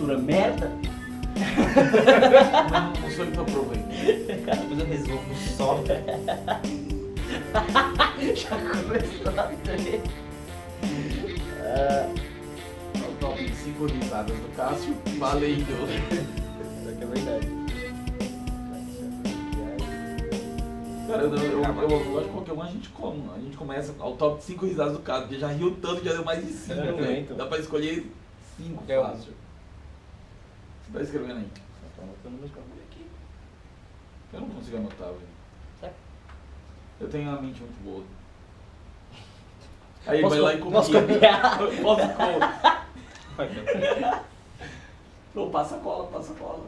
mistura merda. Não sou eu que aproveito. Depois eu resolvo só. Já começou a ter. O top 5 risadas do Cássio, valendo. Isso que é verdade. Cara, eu acho que qualquer um a gente começa ao top 5 risadas do Cássio, porque já riu tanto, já deu mais de 5, Eu não velho. aguento. Dá pra escolher 5 É o- fácil. Você tá escrevendo aí? Só tô anotando meus bagulho aqui. Eu não consigo anotar, velho. Certo. Eu tenho uma mente muito boa. Aí Posso vai lá e co- copia. posso copiar? Posso copiar. Vai, meu. Não, passa cola, passa cola.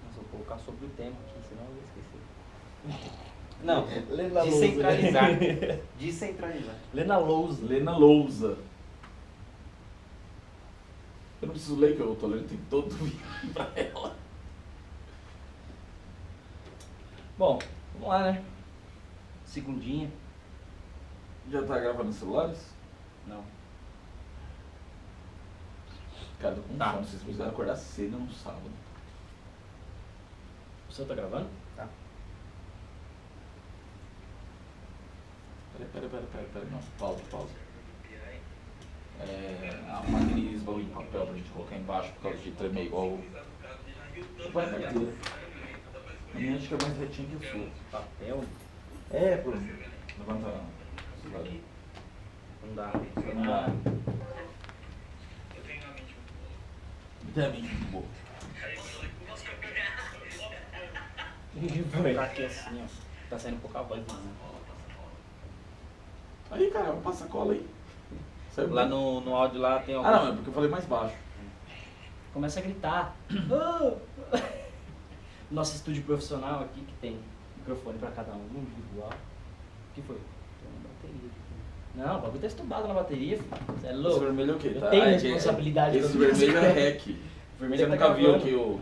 Mas vou colocar sobre o tema aqui, senão eu vou esquecer. Não, Lê na lousa. descentralizar. Descentralizar. Lê na lousa. Lena Lousa. Eu não preciso ler, que eu tô lendo, tem todo o vídeo pra ela. Bom, vamos lá, né? Segundinha. Já tá gravando nos celulares? Não. Cara, tô com Tá. sono, vocês precisam acordar cedo no sábado. O seu tá gravando? Tá. Pera. Não, pausa. Aqueles bagulho de papel pra gente colocar embaixo por causa de tremer igual. Vai carteira. A minha acho que é mais retinha que a sua. Papel? É, pô. Levanta o celular. Não dá. Não dá. Tem a mente muito boa. Vou colocar aqui assim, ó. Tá saindo pouca voz. Né? Aí, cara, passa a cola aí. Saiu Lá bem. no áudio lá tem algum... Ah, não, é porque eu falei mais baixo. Começa a gritar. Nosso estúdio profissional aqui, que tem microfone pra cada um, individual. O que foi? Tem uma bateria aqui. Não, o bagulho tá estubado na bateria, filho. Você é Esse louco. vermelho é o quê? Eu Tá? tenho Ah, é responsabilidade Esse com as vermelho é coisas. REC. Vermelho Você tá nunca viu gravando. que o...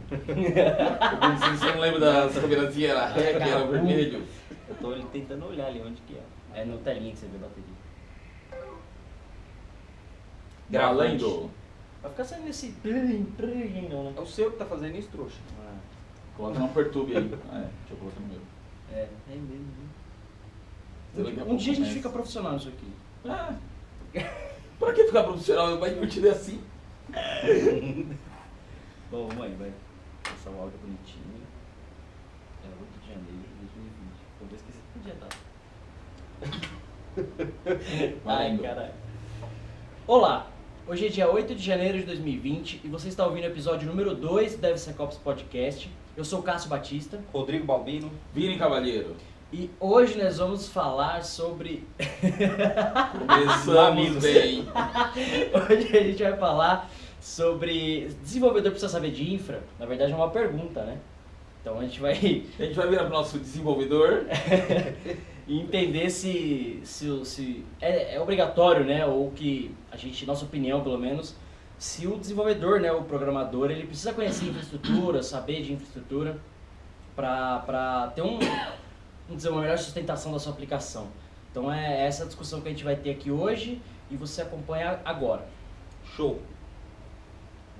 Você não lembra da câmerazinha? Era REC, era Vagabundo. vermelho. Eu tô tentando olhar ali onde que é. É no telinha que você vê a bateria. Gravante. Valendo. Vai ficar saindo esse trem, não, né? É o seu que tá fazendo isso, trouxa. Coloca no Pertube aí. Ah, é, deixa eu colocar no meu. É mesmo. Daqui a Um pouco dia a gente começa. fica profissional nisso aqui. Ah, pra que ficar profissional? Vai divertir assim. Bom, vamos aí, vai. Passar o áudio bonitinho. É 8 de janeiro de 2020. Eu vou esquecer que podia estar. Ai, Valendo. caralho. Olá! Hoje é dia 8 de janeiro de 2020 e você está ouvindo o episódio número 2 do Deve Ser Cops Podcast. Eu sou o Cássio Batista Rodrigo Balbino. Virem, cavalheiro. e hoje nós vamos falar sobre... Começamos Mamilos. bem. Hoje a gente vai falar sobre... Desenvolvedor precisa saber de infra? Na verdade é uma pergunta, né? Então a gente vai... A gente vai virar pro nosso desenvolvedor. E entender se é obrigatório, né, ou que a gente, nossa opinião pelo menos, se o desenvolvedor, né, o programador, ele precisa conhecer infraestrutura, saber de infraestrutura para ter uma melhor sustentação da sua aplicação. Então é essa a discussão que a gente vai ter aqui hoje e você acompanha agora. Show.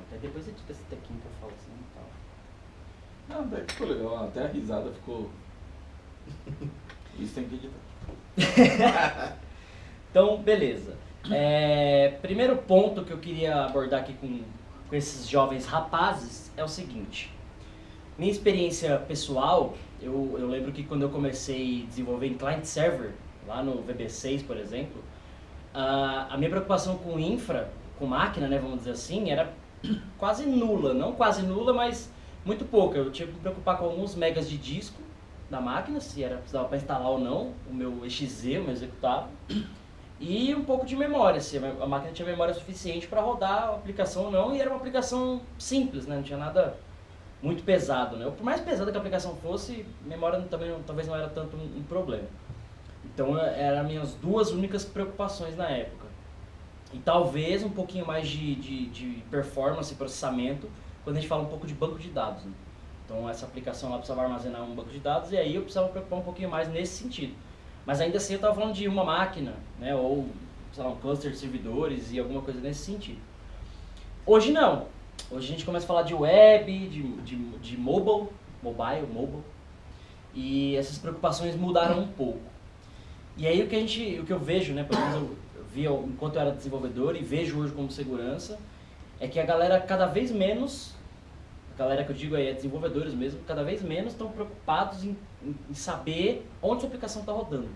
Até depois edita esse tequinho que eu falo assim e tal. Não, até que ficou legal. Até a risada ficou... Isso tem que editar. Então, beleza. Primeiro ponto que eu queria abordar aqui com esses jovens rapazes é o seguinte. Minha experiência pessoal, eu lembro que quando eu comecei a desenvolver em client-server, lá no VB6, por exemplo, a minha preocupação com infra, com máquina, né, vamos dizer assim, era quase nula. Não quase nula, mas muito pouca. Eu tinha que me preocupar com alguns megas de disco da máquina, se precisava para instalar ou não, o meu EXE, o meu executável, e um pouco de memória, se a máquina tinha memória suficiente para rodar a aplicação ou não, e era uma aplicação simples, né? Não tinha nada muito pesado, né? Por mais pesada que a aplicação fosse, memória também talvez não era tanto um problema. Então eram minhas duas únicas preocupações na época. E talvez um pouquinho mais de performance e processamento quando a gente fala um pouco de banco de dados, né? Então essa aplicação lá precisava armazenar um banco de dados e aí eu precisava me preocupar um pouquinho mais nesse sentido. Mas ainda assim eu estava falando de uma máquina, né, ou sei lá, um cluster de servidores e alguma coisa nesse sentido. Hoje não. Hoje a gente começa a falar de web, de mobile, e essas preocupações mudaram um pouco. E aí o que eu vejo, né, pelo menos eu vi enquanto eu era desenvolvedor e vejo hoje como segurança, é que a galera cada vez menos, a galera que eu digo aí é desenvolvedores mesmo, cada vez menos estão preocupados em saber onde sua aplicação está rodando.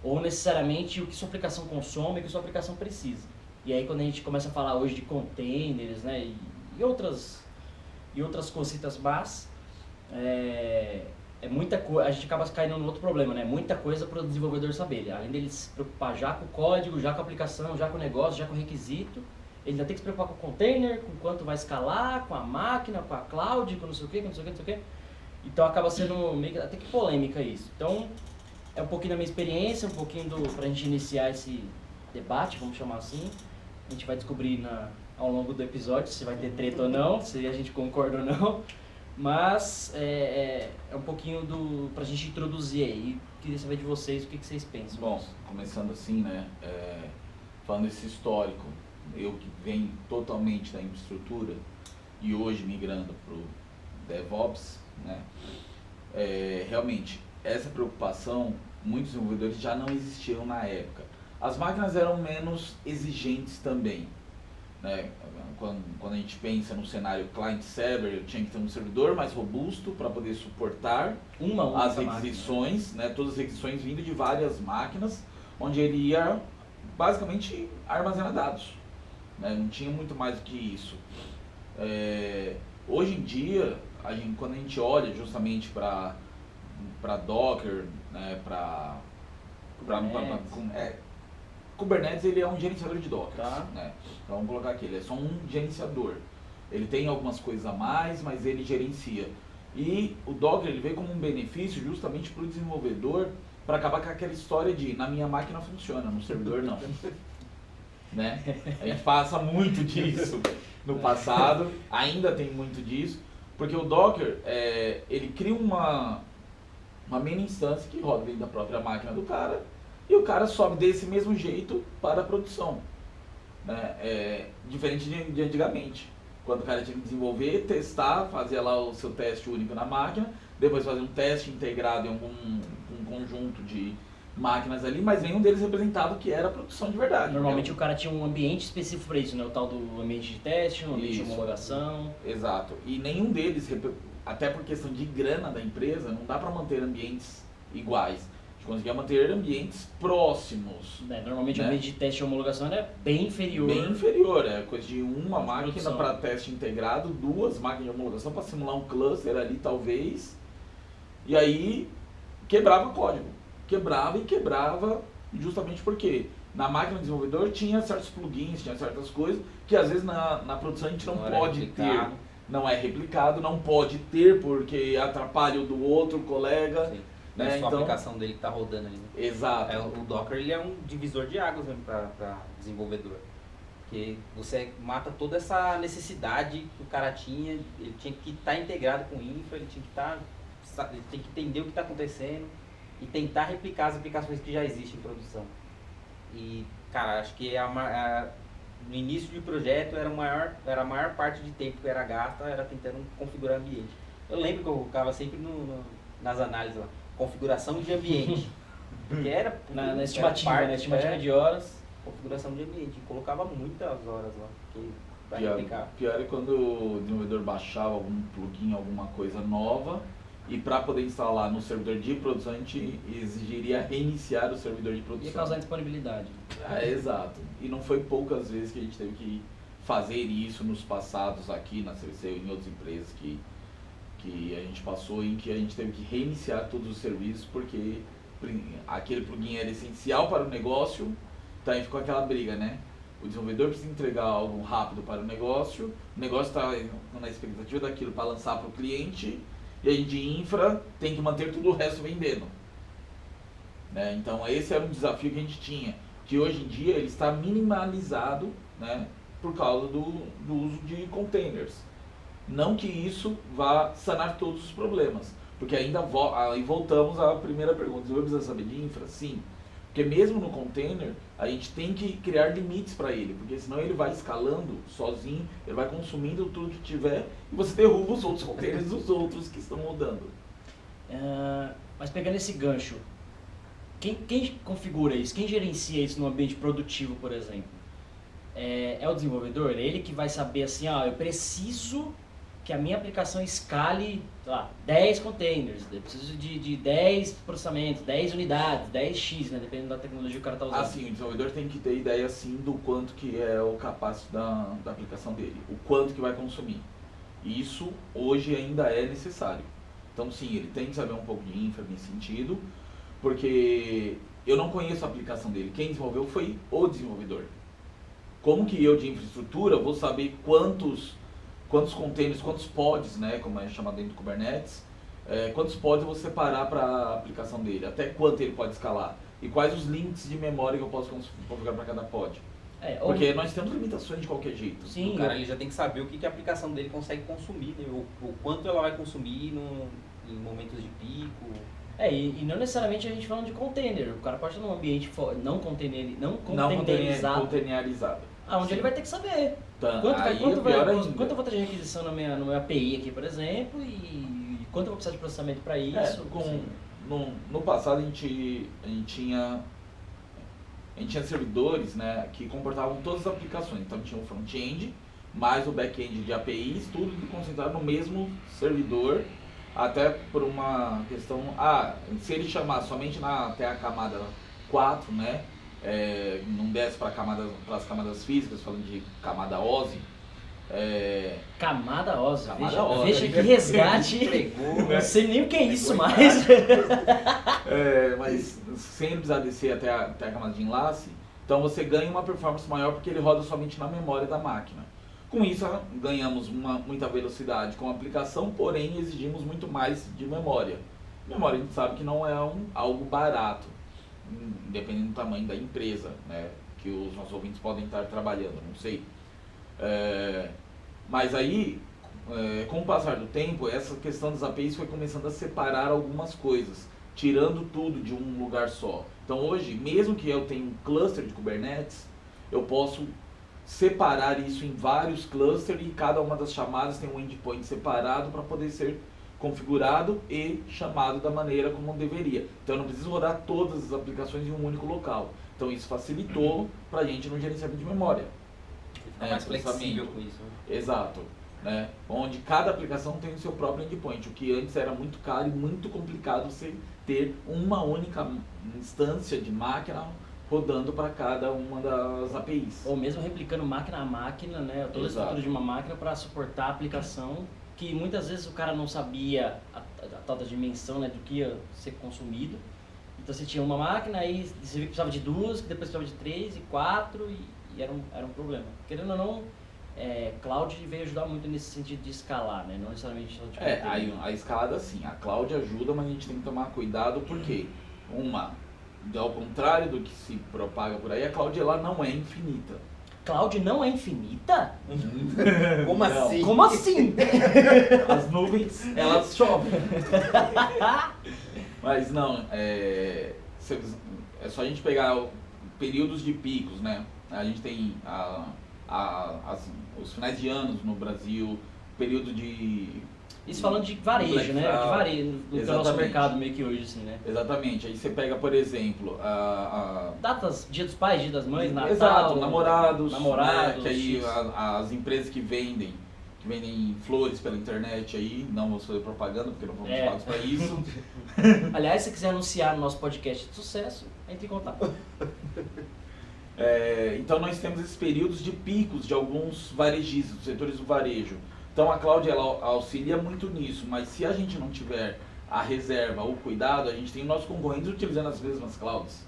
Ou necessariamente o que sua aplicação consome, o que sua aplicação precisa. E aí quando a gente começa a falar hoje de containers, né, e outras cositas más, muita coisa, a gente acaba caindo no outro problema, né? Muita coisa para o desenvolvedor saber. Além dele se preocupar já com o código, já com a aplicação, já com o negócio, já com o requisito, ele ainda tem que se preocupar com o container, com quanto vai escalar, com a máquina, com a cloud, com não sei o que, com não sei o que, não sei o que. Então acaba sendo meio até que polêmica isso. Então é um pouquinho da minha experiência, um pouquinho pra gente iniciar esse debate, vamos chamar assim. A gente vai descobrir ao longo do episódio se vai ter treta ou não, se a gente concorda ou não. Mas é um pouquinho pra gente introduzir aí. Queria saber de vocês o que vocês pensam. Bom, começando assim, né, falando esse histórico, eu que venho totalmente da infraestrutura e hoje migrando para o DevOps, né, realmente, essa preocupação, muitos desenvolvedores já não existiam na época. As máquinas eram menos exigentes também, né? Quando a gente pensa no cenário client-server, tinha que ter um servidor mais robusto para poder suportar as requisições, né? Todas as requisições vindo de várias máquinas, onde ele ia basicamente armazenar dados, né? Não tinha muito mais do que isso. Hoje em dia, quando a gente olha justamente para Docker, né? Kubernetes ele é um gerenciador de Docker, tá, né? Então vamos colocar aqui, ele é só um gerenciador. Ele tem algumas coisas a mais, mas ele gerencia. E o Docker ele veio como um benefício justamente para o desenvolvedor, para acabar com aquela história de na minha máquina funciona, no servidor não. Né? A gente passa muito disso no passado, ainda tem muito disso, porque o Docker ele cria uma mini instância que roda dentro da própria máquina do cara, e o cara sobe desse mesmo jeito para a produção, né? Diferente de antigamente, quando o cara tinha que desenvolver, testar, fazer lá o seu teste único na máquina, depois fazer um teste integrado em um conjunto de máquinas ali, mas nenhum deles representado que era a produção de verdade. Normalmente o cara tinha um ambiente específico para isso, né? O tal do ambiente de teste, um ambiente de homologação. Exato. E nenhum deles, até por questão de grana da empresa, não dá para manter ambientes iguais. A gente conseguia manter ambientes próximos. Normalmente o ambiente de teste e homologação era bem inferior. Bem inferior, é coisa de uma máquina para teste integrado, 2 máquinas de homologação para simular um cluster ali talvez. E aí quebrava código. Quebrava justamente porque na máquina do desenvolvedor tinha certos plugins, tinha certas coisas que às vezes na produção a gente não pode ter. Não é replicado, não pode ter porque atrapalha o do outro colega. Sim. Não é só a aplicação dele que está rodando ali. Né? Exato. O Docker ele é um divisor de águas para desenvolvedor. Porque você mata toda essa necessidade que o cara tinha, ele tinha que estar integrado com infra, ele tem que entender o que está acontecendo e tentar replicar as aplicações que já existem em produção. E, cara, acho que no início do projeto era a maior parte de tempo que era gasta, era tentando configurar ambiente. Eu lembro que eu ficava sempre nas análises lá, configuração de ambiente. Que era na estimativa, na estimativa de horas. Configuração de ambiente, e colocava muitas horas lá para replicar. Pior é quando o desenvolvedor baixava algum plugin, alguma coisa nova, e para poder instalar no servidor de produção, a gente exigiria reiniciar o servidor de produção. Ia causar indisponibilidade. Exato. E não foi poucas vezes que a gente teve que fazer isso nos passados aqui na CVC e em outras empresas que a gente passou, em que a gente teve que reiniciar todos os serviços porque aquele plugin era essencial para o negócio, então aí ficou aquela briga, né? O desenvolvedor precisa entregar algo rápido para o negócio está na expectativa daquilo para lançar para o cliente, e a gente de infra tem que manter tudo o resto vendendo. Né? Então esse era um desafio que a gente tinha, que hoje em dia ele está minimalizado, né, por causa do uso de containers. Não que isso vá sanar todos os problemas, porque ainda aí voltamos à primeira pergunta. Você precisa saber de infra? Sim. Porque mesmo no container, a gente tem que criar limites para ele, porque senão ele vai escalando sozinho, ele vai consumindo tudo que tiver e você derruba os outros containers dos outros que estão rodando. Mas pegando esse gancho, quem configura isso? Quem gerencia isso no ambiente produtivo, por exemplo? É o desenvolvedor? É ele que vai saber assim, eu preciso que a minha aplicação escale, sei lá, 10 containers, eu preciso de 10 processamentos, 10 unidades, 10x, né, dependendo da tecnologia que o cara está usando. Assim, o desenvolvedor tem que ter ideia sim do quanto que é o capacity da aplicação dele, o quanto que vai consumir. Isso hoje ainda é necessário. Então sim, ele tem que saber um pouco de infra nesse sentido, porque eu não conheço a aplicação dele. Quem desenvolveu foi o desenvolvedor. Como que eu de infraestrutura vou saber quantos containers, quantos pods, né, como é chamado dentro do Kubernetes, quantos pods eu vou separar para a aplicação dele, até quanto ele pode escalar e quais os limites de memória que eu posso configurar para cada pod. Porque nós temos limitações de qualquer jeito. Sim, o cara ele já tem que saber o que a aplicação dele consegue consumir, né? o quanto ela vai consumir em momentos de pico. E não necessariamente a gente falando de container, o cara pode estar num ambiente não containerizado. Onde ele vai ter que saber quanto eu vou ter de requisição no meu API aqui, por exemplo, e quanto eu vou precisar de processamento para isso. No passado a gente tinha servidores, né, que comportavam todas as aplicações. Então tinha o front-end, mais o back-end de APIs, tudo concentrado no mesmo servidor, até por uma questão, se ele chamar somente até a camada 4, né, não desce para as camadas físicas, falando de camada OSI. Camada OSI, veja que resgate, não sei nem o que é isso mais. Mas sem ele precisar descer até a camada de enlace, então você ganha uma performance maior porque ele roda somente na memória da máquina. Com isso ganhamos muita velocidade com a aplicação, porém exigimos muito mais de memória. Memória a gente sabe que não é algo barato, dependendo do tamanho da empresa, né, que os nossos ouvintes podem estar trabalhando, não sei. Mas aí, com o passar do tempo, essa questão das APIs foi começando a separar algumas coisas, tirando tudo de um lugar só. Então hoje, mesmo que eu tenha um cluster de Kubernetes, eu posso separar isso em vários clusters e cada uma das chamadas tem um endpoint separado para poder ser configurado e chamado da maneira como deveria. Então eu não preciso rodar todas as aplicações em um único local. Então isso facilitou para a gente no gerenciamento de memória. Fica mais flexível com isso. Exato. Né? Onde cada aplicação tem o seu próprio endpoint, o que antes era muito caro e muito complicado você ter uma única instância de máquina rodando para cada uma das APIs. Ou mesmo replicando máquina a máquina, né? Toda a estrutura de uma máquina para suportar a aplicação, que muitas vezes o cara não sabia a tal da dimensão, né, do que ia ser consumido. Então você tinha uma máquina, aí você via que precisava de duas, que depois precisava de 3 e 4 e era um problema. Querendo ou não, Cloud veio ajudar muito nesse sentido de escalar, né? Não necessariamente só de a escalada sim, a Cloud ajuda, mas a gente tem que tomar cuidado porque ao contrário do que se propaga por aí, a Cloud ela não é infinita. Cloud não é infinita? Como assim? Como assim? As nuvens, elas chovem. Mas não, é só a gente pegar períodos de picos, né? A gente tem os finais de anos no Brasil, período de... Isso falando de varejo, né? De varejo, do nosso mercado meio que hoje, assim, né? Exatamente. Aí você pega, por exemplo, datas, Dia dos Pais, Dia das Mães, Natal... Exato, namorados, né? Que aí as empresas que vendem flores pela internet aí, não vou fazer propaganda porque não vamos pagos para isso. Aliás, se quiser anunciar no nosso podcast de sucesso, entre em contato. Então nós temos esses períodos de picos de alguns varejistas, setores do varejo. Então a Cloud ela auxilia muito nisso, mas se a gente não tiver a reserva, o cuidado, a gente tem nossos concorrentes utilizando as mesmas clouds.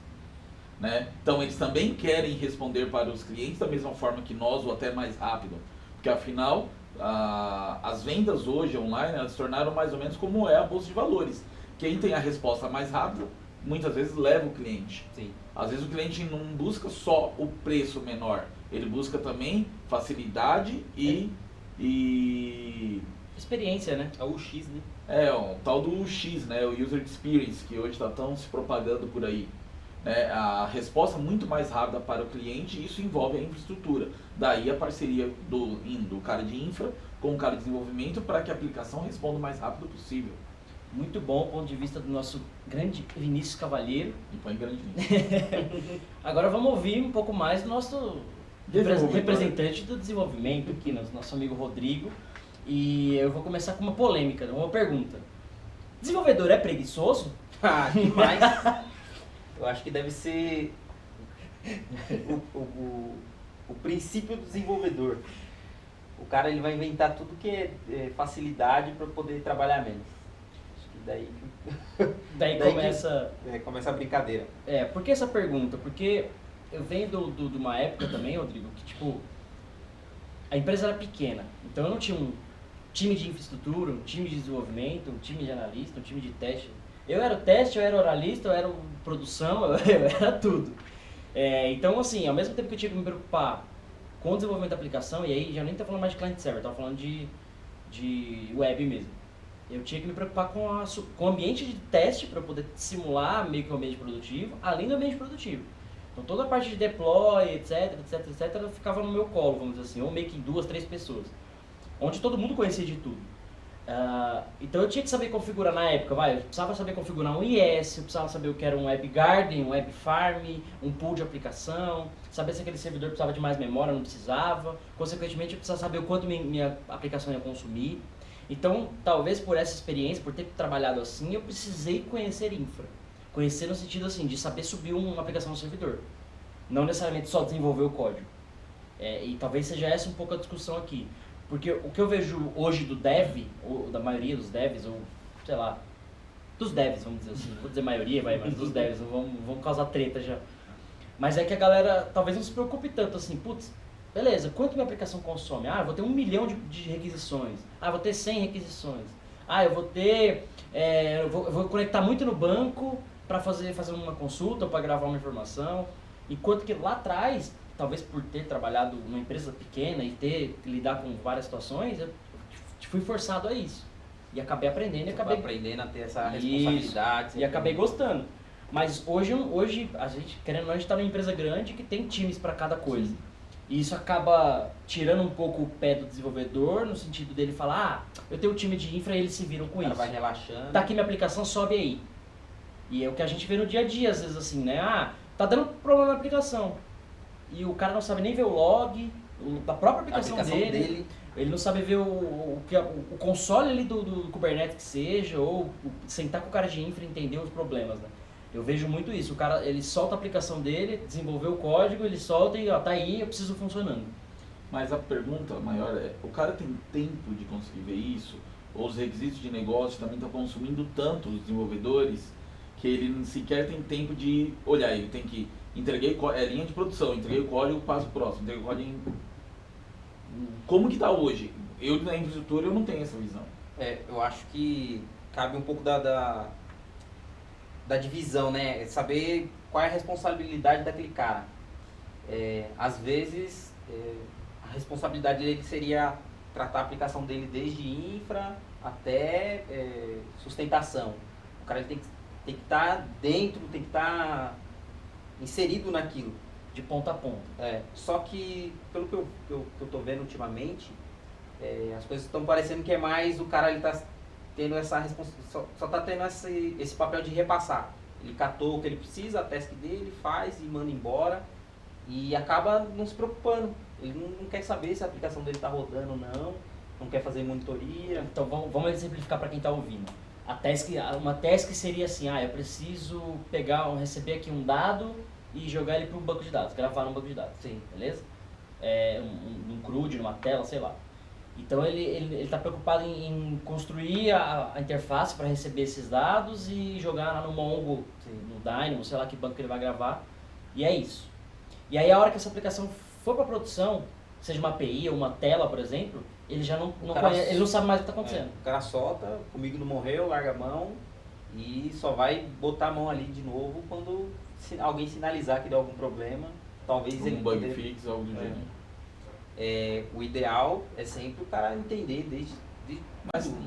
Né? Então eles também querem responder para os clientes da mesma forma que nós, ou até mais rápido. Porque afinal, as vendas hoje online elas se tornaram mais ou menos como é a bolsa de valores. Quem tem a resposta mais rápida, muitas vezes leva o cliente. Sim. Às vezes o cliente não busca só o preço menor, ele busca também facilidade e experiência, né? É o X, né? O tal do X, né? O User Experience, que hoje está tão se propagando por aí. né, a resposta muito mais rápida para o cliente, e isso envolve a infraestrutura. Daí a parceria do cara de infra com o cara de desenvolvimento para que a aplicação responda o mais rápido possível. Muito bom ponto de vista do nosso grande Vinícius Cavalheiro. E põe grande Agora vamos ouvir um pouco mais do nosso representante do desenvolvimento aqui, nosso amigo Rodrigo. E eu vou começar com uma polêmica, uma pergunta. Desenvolvedor é preguiçoso? Ah, demais. Eu acho que deve ser o princípio do desenvolvedor. O cara ele vai inventar tudo que é facilidade para poder trabalhar menos. Acho que daí começa a brincadeira. Por que essa pergunta? Porque eu venho de uma época também, Rodrigo, que tipo, a empresa era pequena. Então eu não tinha um time de infraestrutura, um time de desenvolvimento, um time de analista, um time de teste. Eu era o teste, eu era oralista, eu era produção, eu era tudo. Então, assim, ao mesmo tempo que eu tinha que me preocupar com o desenvolvimento da aplicação, e aí já nem tô falando mais de client-server, estava falando de web mesmo. Eu tinha que me preocupar com o ambiente de teste para poder simular meio que o ambiente produtivo, além do ambiente produtivo. Então toda a parte de deploy, etc, ficava no meu colo, vamos dizer assim, ou meio que 2, 3 pessoas. Onde todo mundo conhecia de tudo. Então eu tinha que saber configurar na época, eu precisava saber configurar um IS, eu precisava saber o que era um Web Garden, um Web Farm, um pool de aplicação, saber se aquele servidor precisava de mais memória, não precisava, consequentemente eu precisava saber o quanto minha aplicação ia consumir. Então, talvez por essa experiência, por ter trabalhado assim, eu precisei conhecer infra. Conhecer no sentido assim, de saber subir uma aplicação no servidor. Não necessariamente só desenvolver o código. E talvez seja essa um pouco a discussão aqui. Porque o que eu vejo hoje do dev, ou da maioria dos devs, ou sei lá, dos devs, vamos dizer assim, vou dizer maioria, mas dos devs, vamos causar treta já. Mas é que a galera talvez não se preocupe tanto assim, putz, beleza, quanto minha aplicação consome? Eu vou ter 1 milhão de requisições, eu vou ter 100 requisições, eu vou ter, eu vou conectar muito no banco para fazer uma consulta ou para gravar uma informação, enquanto que lá atrás, talvez por ter trabalhado numa empresa pequena e ter que lidar com várias situações, eu fui forçado a isso. E acabei aprendendo. Aprendendo a ter essa responsabilidade. E acabei gostando. Mas hoje a gente, querendo ou não, a gente está numa empresa grande que tem times para cada coisa. Sim. E isso acaba tirando um pouco o pé do desenvolvedor, no sentido dele falar, eu tenho um time de infra e eles se viram com isso. O cara vai relaxando. Tá aqui minha aplicação, sobe aí. E é o que a gente vê no dia a dia, às vezes assim, né? Tá dando problema na aplicação. E o cara não sabe nem ver o log da própria aplicação dele. Ele não sabe ver o console ali do Kubernetes que seja, ou sentar com o cara de infra e entender os problemas, né? Eu vejo muito isso. O cara, ele solta a aplicação dele, desenvolveu o código, ele solta e tá aí, eu preciso funcionando. Mas a pergunta maior é, o cara tem tempo de conseguir ver isso? Ou os requisitos de negócio também estão consumindo tanto os desenvolvedores que ele sequer tem tempo de olhar, ele tem que entreguei linha de produção, entreguei o código, passo o próximo, entreguei o código. Como que tá hoje? Eu na infraestrutura eu não tenho essa visão. Eu acho que cabe um pouco da divisão, né? Saber qual é a responsabilidade daquele cara. Às vezes a responsabilidade dele seria tratar a aplicação dele desde infra até sustentação. O cara tem que estar dentro, tem que estar inserido naquilo. De ponta a ponta. Só que, pelo que eu tô vendo ultimamente, as coisas estão parecendo que é mais o cara, ele tá tendo essa responsabilidade, só tá tendo esse papel de repassar. Ele catou o que ele precisa, a task dele, faz e manda embora e acaba não se preocupando. Ele não quer saber se a aplicação dele tá rodando ou não quer fazer monitoria. Então vamos exemplificar para quem tá ouvindo. Uma task seria assim, eu preciso receber aqui um dado e jogar ele para um banco de dados, gravar num banco de dados. Sim. Beleza? Num CRUD, numa tela, sei lá. Então ele está preocupado em construir a interface para receber esses dados e jogar lá no Mongo, no Dynamo, sei lá que banco que ele vai gravar. E é isso. E aí a hora que essa aplicação for para produção, seja uma API ou uma tela, por exemplo, ele já não conhece, ele não sabe mais o que está acontecendo. O cara solta, comigo não morreu, larga a mão e só vai botar a mão ali de novo quando alguém sinalizar que deu algum problema. Talvez ele bug fix, algo do gênero. O ideal é sempre o cara entender desde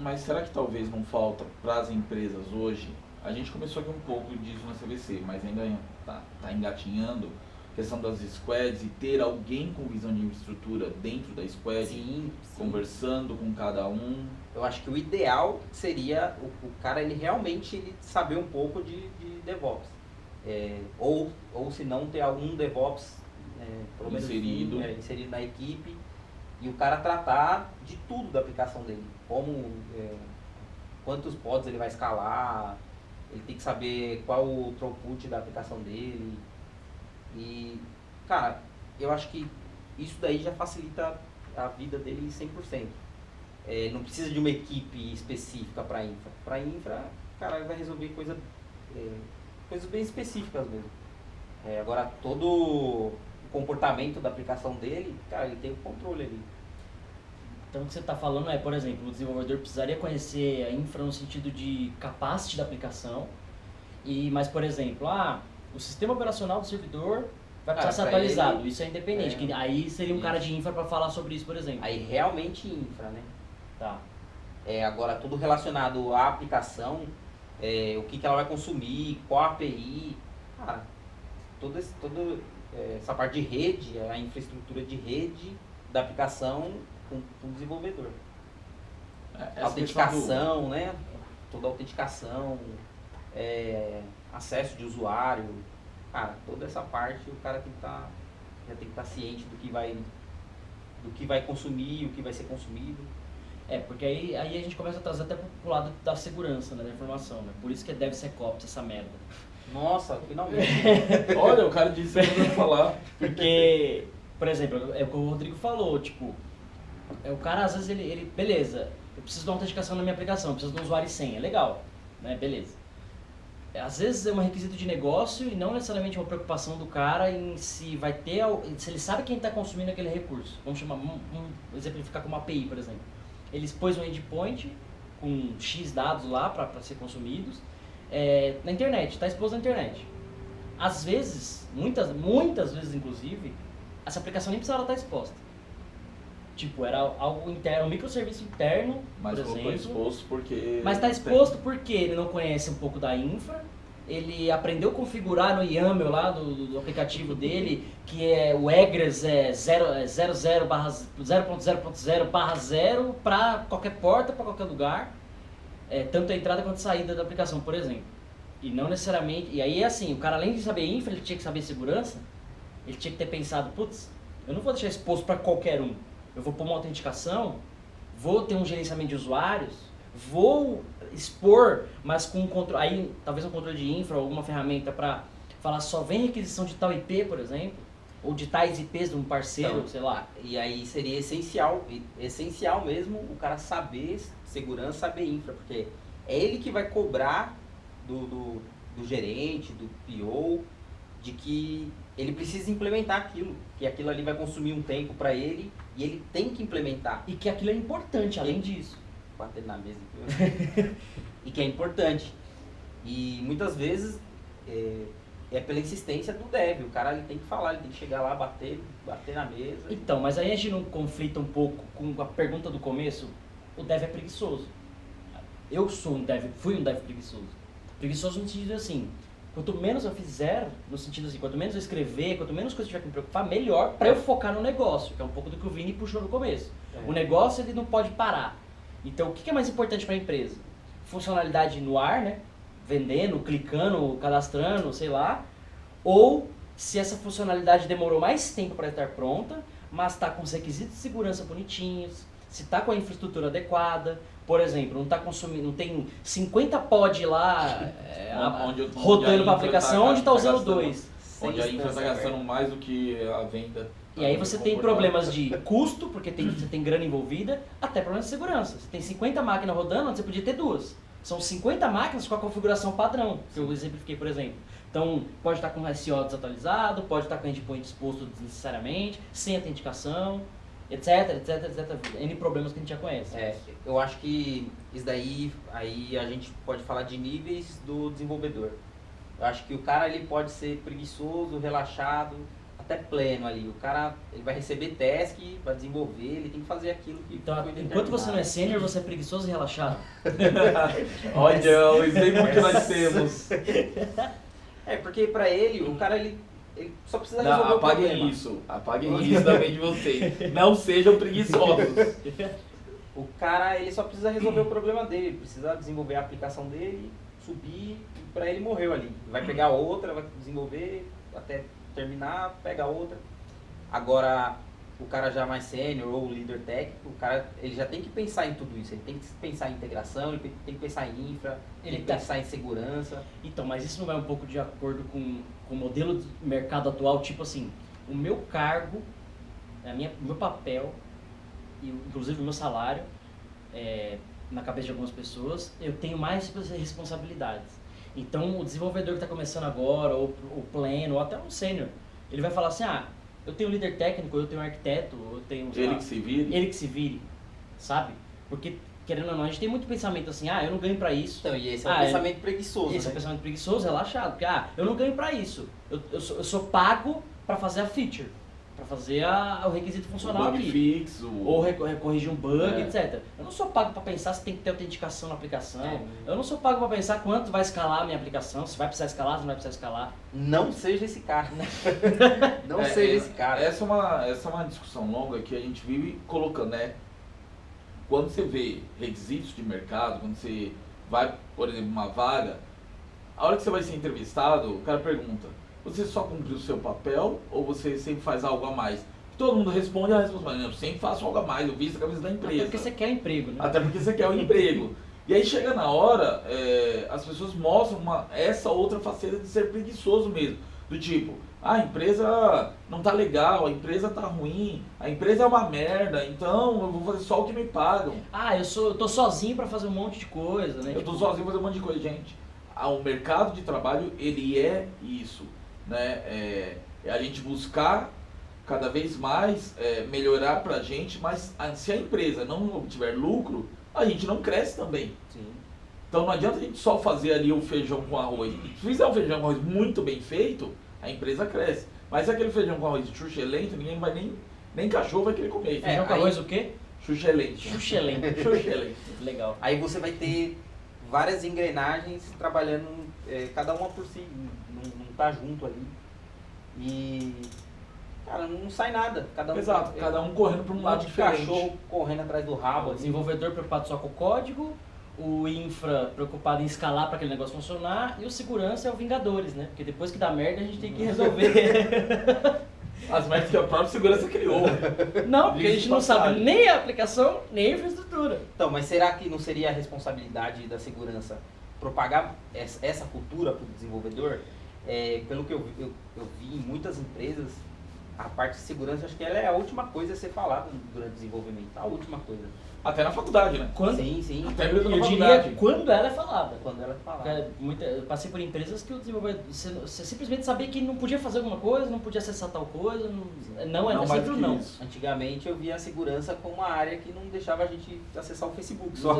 mas será que talvez não falta para as empresas hoje A gente começou aqui um pouco disso na CVC, mas ainda tá engatinhando. Questão das squads e ter alguém com visão de infraestrutura dentro da squad, Sim. conversando com cada um. Eu acho que o ideal seria o cara ele realmente saber um pouco de DevOps. Ou se não ter algum DevOps pelo menos inserido na equipe e o cara tratar de tudo da aplicação dele. Como, quantos pods ele vai escalar, ele tem que saber qual o throughput da aplicação dele. E, cara, eu acho que isso daí já facilita a vida dele 100%. Não precisa de uma equipe específica para infra. Para infra, cara, ele vai resolver coisas bem específicas mesmo. Agora, todo o comportamento da aplicação dele, cara, ele tem o controle ali. Então o que você está falando é, por exemplo, o desenvolvedor precisaria conhecer a infra no sentido de capacity da aplicação, mas, por exemplo, o sistema operacional do servidor vai precisar ser atualizado, isso é independente, que aí seria um cara de infra para falar sobre isso, por exemplo. Aí realmente infra, né? Tá. Agora, tudo relacionado à aplicação, o que ela vai consumir, qual a API, cara, toda essa parte de rede, a infraestrutura de rede da aplicação com o desenvolvedor. Autenticação, né? Toda a autenticação, acesso de usuário, cara, toda essa parte o cara já tem que estar ciente do que vai consumir, o que vai ser consumido. Porque aí a gente começa a trazer até pro lado da segurança, né, da informação, né? Por isso que deve ser DevSecOps essa merda. Nossa, finalmente. Olha, o cara disse que não ia falar. Porque, por exemplo, é o que o Rodrigo falou, tipo, o cara às vezes ele beleza, eu preciso de uma autenticação na minha aplicação, eu preciso de um usuário e senha, legal, né, beleza. Às vezes é um requisito de negócio e não necessariamente uma preocupação do cara em se vai ter, se ele sabe quem está consumindo aquele recurso. Vamos exemplificar como API, por exemplo. Ele expôs um endpoint com X dados lá para ser consumidos na internet, está exposto na internet. Às vezes, muitas vezes inclusive, essa aplicação nem precisava estar exposta. Tipo, era algo interno, um microserviço interno, mas por exemplo. Exposto porque... Mas está exposto porque ele não conhece um pouco da infra, ele aprendeu a configurar no YAML lá do aplicativo dele, que o egress 0.0.0/0 para qualquer porta, para qualquer lugar, tanto a entrada quanto a saída da aplicação, por exemplo. E não necessariamente... E aí, assim, o cara além de saber infra, ele tinha que saber segurança, ele tinha que ter pensado, putz, eu não vou deixar exposto para qualquer um. Eu vou pôr uma autenticação, vou ter um gerenciamento de usuários, vou expor, mas com um controle, aí talvez um controle de infra ou alguma ferramenta para falar só vem requisição de tal IP, por exemplo, ou de tais IPs de um parceiro, então, sei lá. E aí seria essencial mesmo o cara saber segurança, saber infra, porque é ele que vai cobrar do gerente, do PO, de que ele precisa implementar aquilo, que aquilo ali vai consumir um tempo para ele e ele tem que implementar. E que aquilo é importante, além disso. Bater na mesa. E que é importante. E muitas vezes pela insistência do dev. O cara ele tem que falar, ele tem que chegar lá, bater na mesa. Então, mas aí a gente não conflita um pouco com a pergunta do começo? O dev é preguiçoso. Eu fui um dev preguiçoso. Preguiçoso no sentido assim, quanto menos eu fizer, no sentido assim, quanto menos eu escrever, quanto menos coisa eu tiver que me preocupar, melhor para eu focar no negócio, que é um pouco do que o Vini puxou no começo. O negócio ele não pode parar. Então, o que é mais importante para a empresa? Funcionalidade no ar, né? Vendendo, clicando, cadastrando, sei lá. Ou se essa funcionalidade demorou mais tempo para estar pronta, mas está com os requisitos de segurança bonitinhos, se está com a infraestrutura adequada. Por exemplo, não tem 50 pod lá rodando para a aplicação, onde está usando 2. Onde a infra está gastando mais do que a venda. E aí você tem problemas de custo, porque você tem grana envolvida, até problemas de segurança. Você tem 50 máquinas rodando, onde você podia ter 2. São 50 máquinas com a configuração padrão, que eu exemplifiquei, por exemplo. Então, pode estar com o SO desatualizado, pode estar com o endpoint exposto desnecessariamente, sem autenticação, etc. N problemas que a gente já conhece. Eu acho que isso daí, aí a gente pode falar de níveis do desenvolvedor. Eu acho que o cara ele pode ser preguiçoso, relaxado, até pleno ali. O cara ele vai receber task, vai desenvolver, ele tem que fazer aquilo que Então, foi enquanto você não é determinado. sênior, você é preguiçoso e relaxado. Olha, o exemplo que nós temos. É, porque pra ele, o cara ele só precisa resolver Não, o problema. apaguem isso da mente de vocês. Não sejam preguiçosos. O cara ele só precisa resolver o problema dele, ele precisa desenvolver a aplicação dele, subir, e pra ele morreu ali. Vai pegar outra, vai desenvolver até terminar, pega outra. Agora, o cara já mais sênior ou líder técnico, o cara ele já tem que pensar em tudo isso. Ele tem que pensar em integração, ele tem que pensar em infra, Ele tem que tá- pensar em segurança. Então, mas isso não vai um pouco de acordo com o modelo de mercado atual? Tipo assim, o meu cargo, o meu papel, e inclusive o meu salário, na cabeça de algumas pessoas, eu tenho mais responsabilidades. Então, o desenvolvedor que está começando agora, ou o pleno, ou até um sênior, ele vai falar assim, eu tenho um líder técnico, eu tenho um arquiteto, eu tenho... sei Ele lá, que se vire. ele que se vire, sabe? Porque, querendo ou não, a gente tem muito pensamento assim, eu não ganho pra isso. Então, e esse é um Ah, pensamento preguiçoso, Esse é né? um pensamento preguiçoso, relaxado, porque eu não ganho pra isso. Eu sou pago pra fazer a feature, pra fazer o requisito funcional O bug aqui. fix, Ou corrigir um bug, É. etc. Eu não sou pago pra pensar se tem que ter autenticação na aplicação. É. Eu não sou pago pra pensar quanto vai escalar a minha aplicação, se vai precisar escalar, se não vai precisar escalar. Não seja esse cara. Não É, seja esse cara. Essa é uma discussão longa que a gente vive colocando, né? Quando você vê requisitos de mercado, quando você vai, por exemplo, uma vaga, a hora que você vai ser entrevistado, o cara pergunta, você só cumpriu o seu papel ou você sempre faz algo a mais? Todo mundo responde a resposta, eu sempre faço algo a mais, eu visto a camisa da empresa. Até porque você quer emprego, né? Até porque você quer um emprego. E aí chega na hora, as pessoas mostram essa outra faceta de ser preguiçoso mesmo. Do tipo, a empresa não tá legal, a empresa tá ruim, a empresa é uma merda, então eu vou fazer só o que me pagam. Eu tô sozinho pra fazer um monte de coisa, né? Eu tô sozinho fazendo um monte de coisa, gente. O mercado de trabalho, ele é isso, né? É a gente buscar cada vez mais melhorar pra gente, mas se a empresa não obtiver lucro, a gente não cresce também. Sim. Então não adianta a gente só fazer ali o feijão com arroz. Se fizer um feijão com arroz muito bem feito, a empresa cresce. Mas se aquele feijão com arroz chuchelento, ninguém vai nem cachorro vai querer comer. Feijão com aí- arroz o quê? Chuchelento. Xuxelento. Chuchelento. Legal. Aí você vai ter várias engrenagens trabalhando, cada uma por si, não tá junto ali. E, cara, não sai nada. Exato, cada um correndo para um lado de diferente. cachorro correndo atrás do rabo. O assim. desenvolvedor preocupado só com o código, o infra preocupado em escalar para aquele negócio funcionar e o segurança é o Vingadores, né? Porque depois que dá merda a gente tem que resolver. As merdas que a própria segurança criou. Não, porque a gente não sabe Passagem. nem a aplicação, nem a infraestrutura. Então, mas será que não seria a responsabilidade da segurança propagar essa cultura para o desenvolvedor? Pelo que eu vi em muitas empresas, a parte de segurança, acho que ela é a última coisa a ser falada durante o desenvolvimento. A última coisa. Até na faculdade, né? Quando, Sim, sim. Até mesmo na eu faculdade. diria quando ela é falada. Quando ela fala. Eu passei por empresas que o desenvolvedor, você simplesmente sabia que não podia fazer alguma coisa, não podia acessar tal coisa, não é mais sempre do o que não. isso. Antigamente eu via a segurança como uma área que não deixava a gente acessar o Facebook só.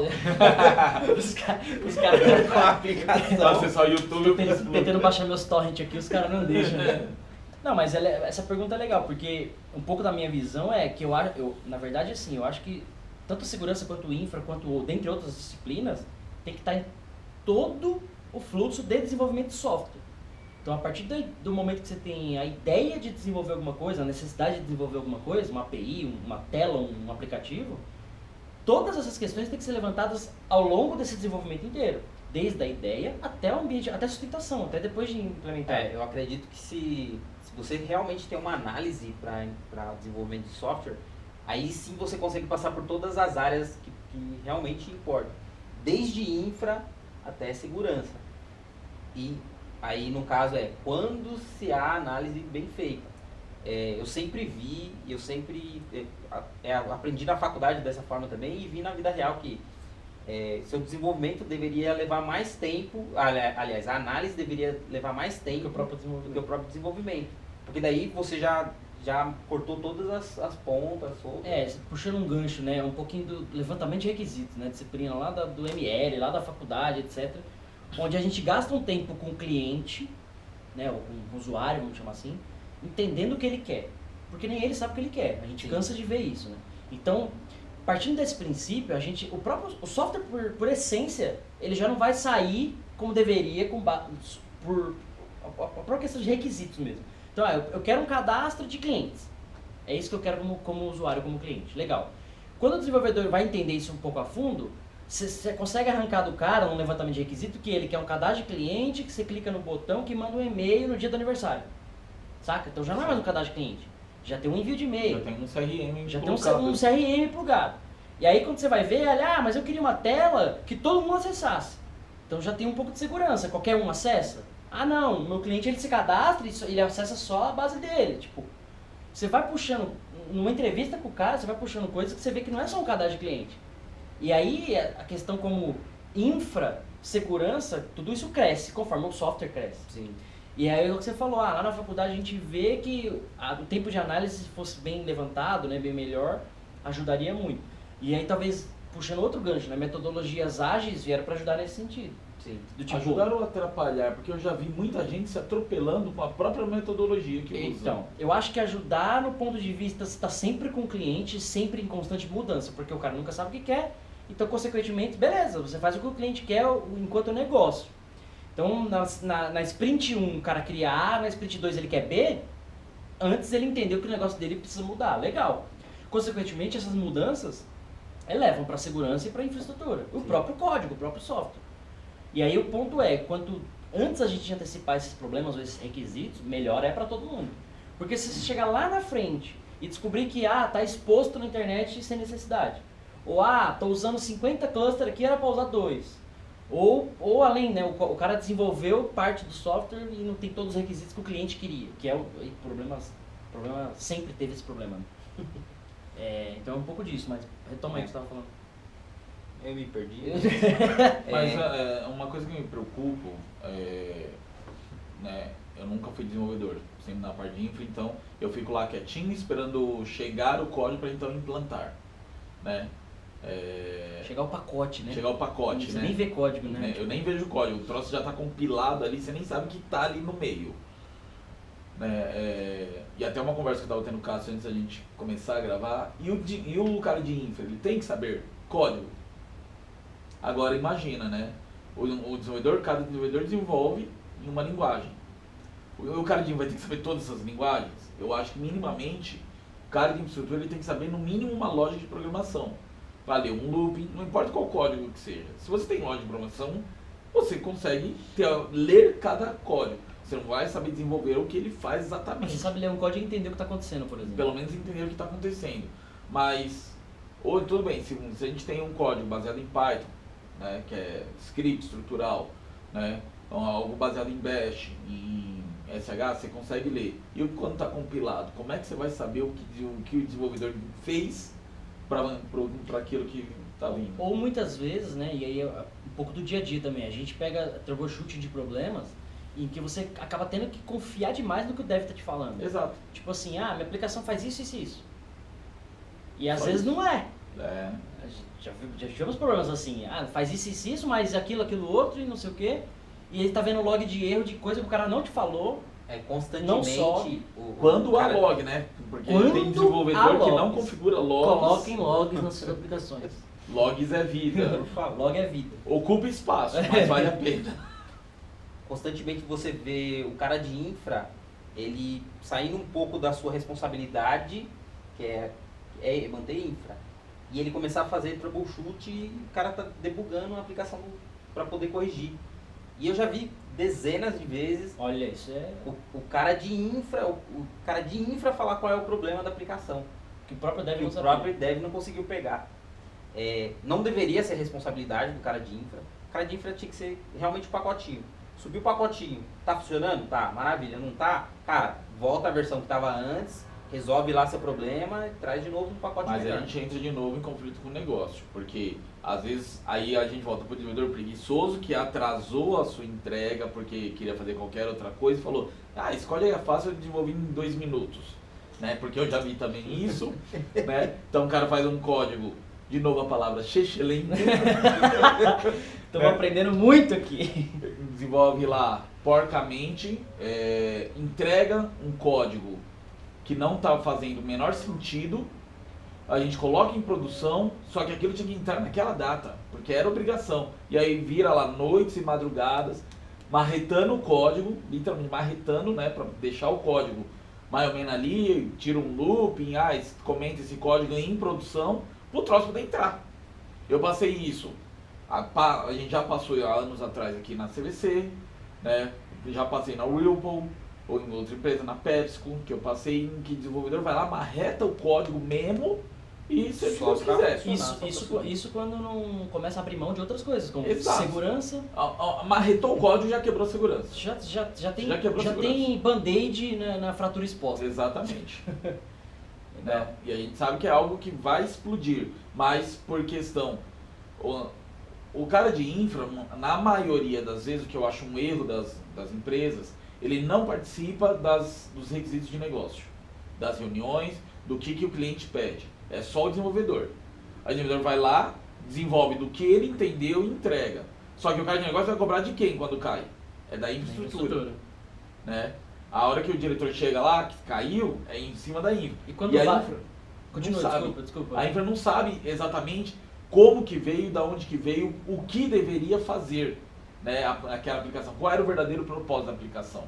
Os caras Com a aplicação. Acessar o YouTube e o Facebook. tentando baixar meus torrents aqui, os caras não deixam, né? Não, mas essa pergunta é legal, porque um pouco da minha visão é que na verdade, assim, eu acho que tanto a segurança quanto o infra, dentre outras disciplinas, tem que estar em todo o fluxo de desenvolvimento de software. Então, a partir do momento que você tem a ideia de desenvolver alguma coisa, a necessidade de desenvolver alguma coisa, uma API, uma tela, um aplicativo, todas essas questões têm que ser levantadas ao longo desse desenvolvimento inteiro. Desde a ideia até o ambiente, até a sustentação, até depois de implementar. Eu acredito que se você realmente tem uma análise para desenvolvimento de software, aí sim você consegue passar por todas as áreas que realmente importam. Desde infra até segurança. E aí no caso quando se há análise bem feita. Eu sempre vi, eu sempre aprendi na faculdade dessa forma também e vi na vida real que seu desenvolvimento deveria levar mais tempo, aliás, a análise deveria levar mais tempo Que o próprio do que o desenvolvimento. próprio desenvolvimento. Porque daí você já cortou todas as pontas. Puxando um gancho, né? Um pouquinho do levantamento de requisitos, né? Disciplina lá do ML, lá da faculdade, etc. Onde a gente gasta um tempo com o cliente, né? Ou com o usuário, vamos chamar assim. entendendo o que ele quer. Porque nem ele sabe o que ele quer. A gente cansa de ver isso, né? Então, partindo desse princípio, o software, por essência, ele já não vai sair como deveria por própria questão de requisitos mesmo. Então, eu quero um cadastro de clientes. É isso que eu quero como usuário, como cliente. Legal. Quando o desenvolvedor vai entender isso um pouco a fundo, você consegue arrancar do cara um levantamento de requisito que ele quer um cadastro de cliente, que você clica no botão que manda um e-mail no dia do aniversário. Saca? Então já não é mais um cadastro de cliente. Já tem um envio de e-mail. Já tem um CRM Já tem um CRM plugado. E aí quando você vai ver, mas eu queria uma tela que todo mundo acessasse. Então já tem um pouco de segurança. Qualquer um acessa? Não, meu cliente ele se cadastra e ele acessa só a base dele. Tipo, você vai puxando, numa entrevista com o cara, você vai puxando coisas que você vê que não é só um cadastro de cliente. E aí a questão como infra, segurança, tudo isso cresce conforme o software cresce. Sim. E aí o que você falou, lá na faculdade a gente vê que o tempo de análise, se fosse bem levantado, né, bem melhor, ajudaria muito. E aí talvez, puxando outro gancho, né, metodologias ágeis vieram para ajudar nesse sentido. Sim. Do tipo, ajudar ou atrapalhar? Porque eu já vi muita gente se atropelando com a própria metodologia que usa. Então, eu acho que ajudar no ponto de vista, você está sempre com o cliente, sempre em constante mudança, porque o cara nunca sabe o que quer, então consequentemente, beleza, você faz o que o cliente quer enquanto negócio. Então, na sprint 1 o cara cria A, na sprint 2 ele quer B, antes ele entendeu que o negócio dele precisa mudar, legal. Consequentemente, essas mudanças levam para a segurança e para a infraestrutura, o próprio código, o próprio software. E aí o ponto é, quanto antes a gente antecipar esses problemas ou esses requisitos, melhor é para todo mundo. Porque se você chegar lá na frente e descobrir que tá exposto na internet sem necessidade, ou tô usando 50 clusters aqui, era para usar 2. Ou além, né, o cara desenvolveu parte do software e não tem todos os requisitos que o cliente queria, que é o problema sempre teve esse problema. Então é um pouco disso, mas retoma aí o que você estava falando. Eu me perdi. Mas uma coisa que me preocupa, né, eu nunca fui desenvolvedor, sempre na parte de infra, então eu fico lá quietinho esperando chegar o código para então implantar, né? Chegar o pacote, né? Chegar o pacote, você né? nem vê código, né? Eu nem vejo o código, o troço já está compilado ali, você nem sabe que está ali no meio. E até uma conversa que eu estava tendo com o Cássio antes da gente começar a gravar, e o cara de infra, ele tem que saber código. Agora imagina, né? Cada desenvolvedor desenvolve em uma linguagem. O cara de infra vai ter que saber todas essas linguagens. Eu acho que minimamente, o cara de infraestrutura ele tem que saber no mínimo uma lógica de programação. Valeu, um looping, não importa qual código que seja. Se você tem lógica de programação, você consegue ler cada código. Você não vai saber desenvolver o que ele faz exatamente. Você sabe ler um código e entender o que está acontecendo, por exemplo. Pelo menos entender o que está acontecendo. Mas, tudo bem, se a gente tem um código baseado em Python, né, que é script estrutural, né, então, algo baseado em Bash, em SH, você consegue ler. E quando está compilado, como é que você vai saber o que o desenvolvedor fez para aquilo que está vindo? Ou muitas vezes, né, e aí um pouco do dia a dia também, a gente pega troubleshoot de problemas em que você acaba tendo que confiar demais no que o dev está te falando. Exato. Tipo assim, minha aplicação faz isso, isso e isso. E às vezes não é. Já tivemos problemas assim, faz isso, isso, mas aquilo, outro e não sei o quê. E ele tá vendo log de erro de coisa que o cara não te falou. Constantemente. Não sobe. Quando há log, né? Porque tem desenvolvedor que não configura logs. Coloquem logs nas suas aplicações. Logs é vida. Log é vida. Ocupa espaço, mas vale a pena. Constantemente você vê o cara de infra, ele saindo um pouco da sua responsabilidade, que é manter infra, e ele começar a fazer troubleshoot e o cara tá debugando a aplicação para poder corrigir. E eu já vi dezenas de vezes. Olha, isso é o cara de infra falar qual é o problema da aplicação. Que o próprio dev que não o sabia. próprio dev não conseguiu pegar. Não deveria ser responsabilidade do cara de infra. O cara de infra tinha que ser realmente o pacotinho. Subiu o pacotinho, tá funcionando? Tá, maravilha. Não tá? Cara, volta a versão que tava antes, resolve lá seu problema e traz de novo um pacote melhor. Mas a gente entra de novo em conflito com o negócio, porque às vezes aí a gente volta pro desenvolvedor preguiçoso que atrasou a sua entrega porque queria fazer qualquer outra coisa e falou, escolhe aí a fácil, eu desenvolvi em 2 minutos, né? Porque eu já vi também isso, né? Então o cara faz um código de novo a palavra excelente. Estamos aprendendo muito aqui. Desenvolve lá porcamente, entrega um código que não está fazendo o menor sentido, a gente coloca em produção, só que aquilo tinha que entrar naquela data, porque era obrigação. E aí vira lá noites e madrugadas, marretando o código, literalmente marretando, né, para deixar o código mais ou menos ali, tira um looping, comenta esse código em produção, pro troço poder entrar. Eu passei isso, a gente já passou há anos atrás aqui na CVC, né, já passei na Whirlpool, ou em outra empresa, na PepsiCo, que eu passei em que o desenvolvedor vai lá, marreta o código mesmo e se ele quiser. Isso quando não começa a abrir mão de outras coisas, como Exato. Segurança. Marretou o código, já quebrou a segurança. Já tem, quebrou a segurança. tem band-aid na fratura exposta. Exatamente. Né? E a gente sabe que é algo que vai explodir, mas por questão... O cara de infra, na maioria das vezes, o que eu acho um erro das empresas, ele não participa dos requisitos de negócio, das reuniões, do que o cliente pede. É só o desenvolvedor. O desenvolvedor vai lá, desenvolve do que ele entendeu e entrega. Só que o cara de negócio vai cobrar de quem quando cai? É da infraestrutura. Né? A hora que o diretor chega lá, que caiu, é em cima da infra. E quando a vai... infra Continua, não sabe. desculpa. A infra não sabe exatamente como que veio, da onde que veio, o que deveria fazer, né, aquela aplicação. Qual era o verdadeiro propósito da aplicação.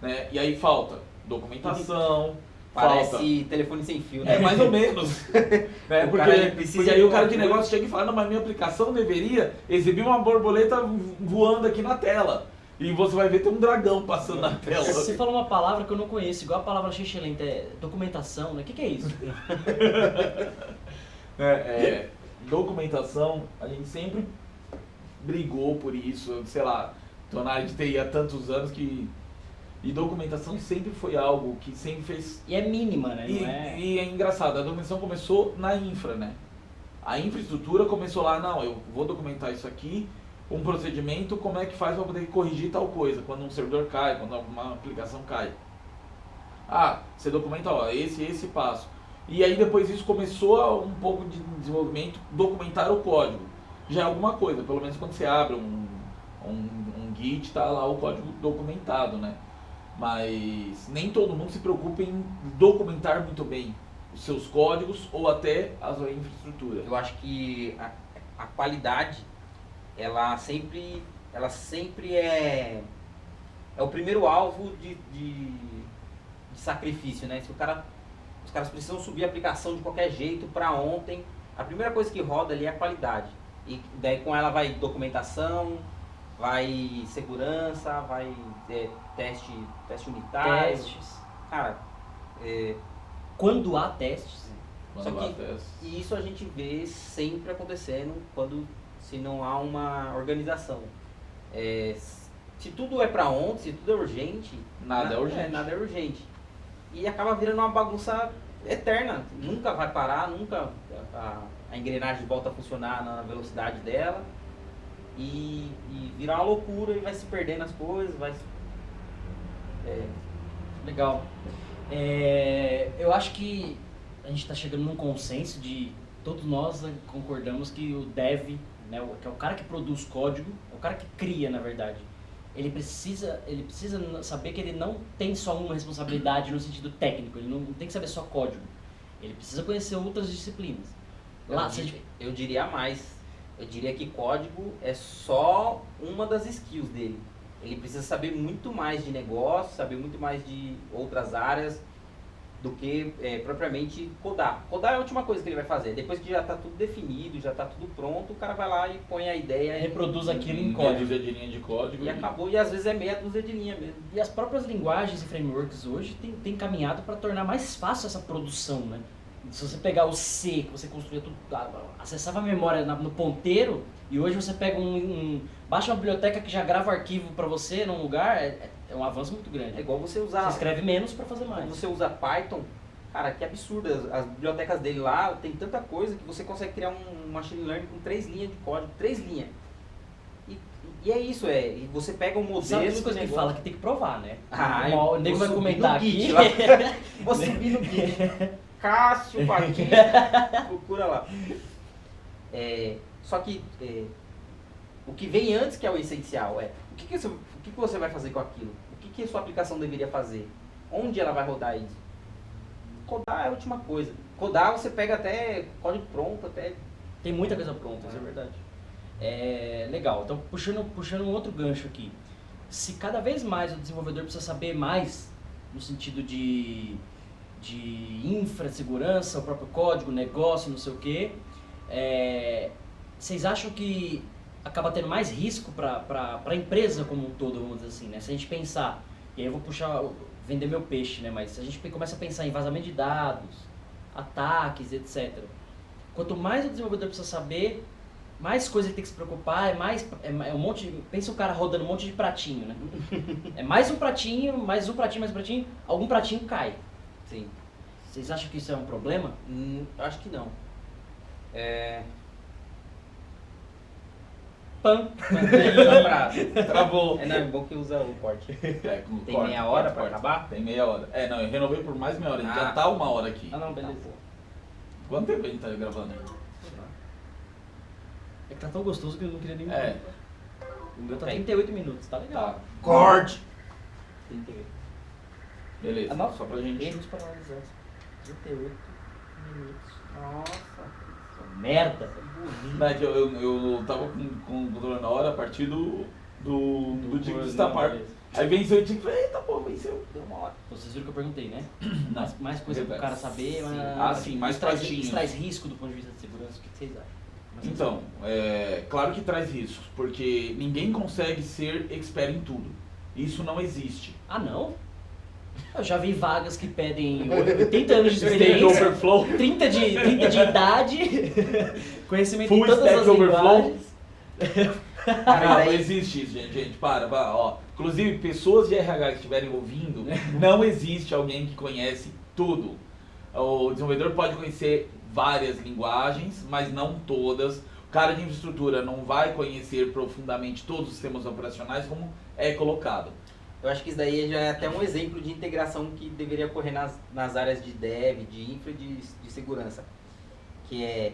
Né? E aí falta documentação, Parece falta... telefone sem fio, né? É, mais ou menos. Né? Porque aí o cara de negócio chega e fala, não, mas minha aplicação deveria exibir uma borboleta voando aqui na tela. E você vai ver tem um dragão passando na tela. Você falou uma palavra que eu não conheço, igual a palavra excelente, é documentação, né? O que é isso? Documentação, a gente sempre brigou por isso, sei lá, tô na área de TI há tantos anos que... E documentação sempre foi algo que sempre fez... E é mínima, né? E é engraçado, a documentação começou na infra, né? A infraestrutura começou lá, não, eu vou documentar isso aqui, um procedimento, como é que faz para poder corrigir tal coisa, quando um servidor cai, quando uma aplicação cai. Você documenta, esse passo. E aí depois isso começou um pouco de desenvolvimento, documentar o código. Já é alguma coisa, pelo menos quando você abre um Git, tá lá o código documentado, né? Mas nem todo mundo se preocupa em documentar muito bem os seus códigos ou até a sua infraestrutura. Eu acho que a qualidade, ela sempre é o primeiro alvo de sacrifício, né? Se os caras precisam subir a aplicação de qualquer jeito para ontem, a primeira coisa que roda ali é a qualidade. E daí com ela vai documentação, vai segurança, vai teste unitário. Testes. Cara, quando há testes. E isso a gente vê sempre acontecendo se não há uma organização. Se tudo é para ontem, se tudo é urgente, nada é urgente. E acaba virando uma bagunça eterna. Nunca vai parar, nunca a engrenagem volta a funcionar na velocidade dela. E virar uma loucura e vai se perdendo as coisas, Legal. Eu acho que a gente está chegando num consenso de todos nós concordamos que o dev, né, que é o cara que produz código, é o cara que cria, na verdade. Ele precisa saber que ele não tem só uma responsabilidade no sentido técnico, ele não tem que saber só código. Ele precisa conhecer outras disciplinas. Eu diria mais. Eu diria que código é só uma das skills dele. Ele precisa saber muito mais de negócio, saber muito mais de outras áreas do que propriamente codar. Codar é a última coisa que ele vai fazer. Depois que já está tudo definido, já está tudo pronto, o cara vai lá e põe a ideia. Reproduz aquilo em Meia código. dúzia de linha de código. E acabou. E às vezes é meia dúzia de linha mesmo. E as próprias linguagens e frameworks hoje têm caminhado para tornar mais fácil essa produção, né? Se você pegar o C, que você construía tudo, acessava a memória no ponteiro, e hoje você pega baixa uma biblioteca que já grava o arquivo para você num lugar, é um avanço muito grande. É igual você usar... Você escreve menos para fazer mais. Quando você usa Python, cara, que absurdo. As bibliotecas dele lá tem tanta coisa que você consegue criar um machine learning com 3 linhas de código, 3 linhas. E é isso, e você pega um modelo... Sabe as coisas que fala que tem que provar, né? O nego vai comentar aqui. Vou subir no Git. Cássio Paquim, procura lá. Só que o que vem antes que é o essencial o que você vai fazer com aquilo? O que a sua aplicação deveria fazer? Onde ela vai rodar isso? Codar é a última coisa. Codar você pega até código pronto, até... Tem muita coisa pronta, isso é verdade. Legal, então puxando um outro gancho aqui. Se cada vez mais o desenvolvedor precisa saber mais no sentido de infra, segurança, o próprio código, negócio, não sei o quê, vocês acham que acaba tendo mais risco para a empresa como um todo, vamos dizer assim, né? Se a gente pensar, e aí eu vou vender meu peixe, né? Mas se a gente começa a pensar em vazamento de dados, ataques, etc. Quanto mais o desenvolvedor precisa saber, mais coisa ele tem que se preocupar, é um monte, pensa o cara rodando um monte de pratinho, né? É mais um pratinho, mais um pratinho, algum pratinho cai. Sim. Vocês acham que isso é um problema? Acho que não. Pam! Travou. Não, é bom que usa o corte. Tem meia hora pra acabar? Tem meia hora. Não, eu renovei por mais meia hora, a gente Ah. já tá 1 hora aqui. Ah não, beleza. Quanto tempo a gente tá gravando? É que tá tão gostoso que eu não queria nem... O meu tá Ok. 38 minutos, tá legal. Tá. Corte! 38. Beleza, Anota. só pra gente... Erros para analisar. 38 minutos. Nossa. Merda! Não, é que eu tava com o controle na hora a partir do dia que destapar. Beleza. Aí venceu e tinha que falar, eita porra, venceu. Deu 1 hora. Vocês viram que eu perguntei, né? Não. Mais coisa pro cara saber, Sim. mas... Sim, mais isso traz, pratinhos. isso traz risco do ponto de vista de segurança, o que vocês acham? Mas Então, claro que traz riscos, porque ninguém consegue ser expert em tudo. Isso não existe. Ah, não? Eu já vi vagas que pedem 80 anos de Stack experiência, Overflow. 30 de idade, conhecimento Full em todas Stack as Overflow. linguagens. Não existe isso, gente, para, ó. Inclusive, pessoas de RH que estiverem ouvindo, não existe alguém que conhece tudo. O desenvolvedor pode conhecer várias linguagens, mas não todas. O cara de infraestrutura não vai conhecer profundamente todos os sistemas operacionais como é colocado. Eu acho que isso daí já é até um exemplo de integração que deveria ocorrer nas áreas de dev, de infra e de segurança. Que é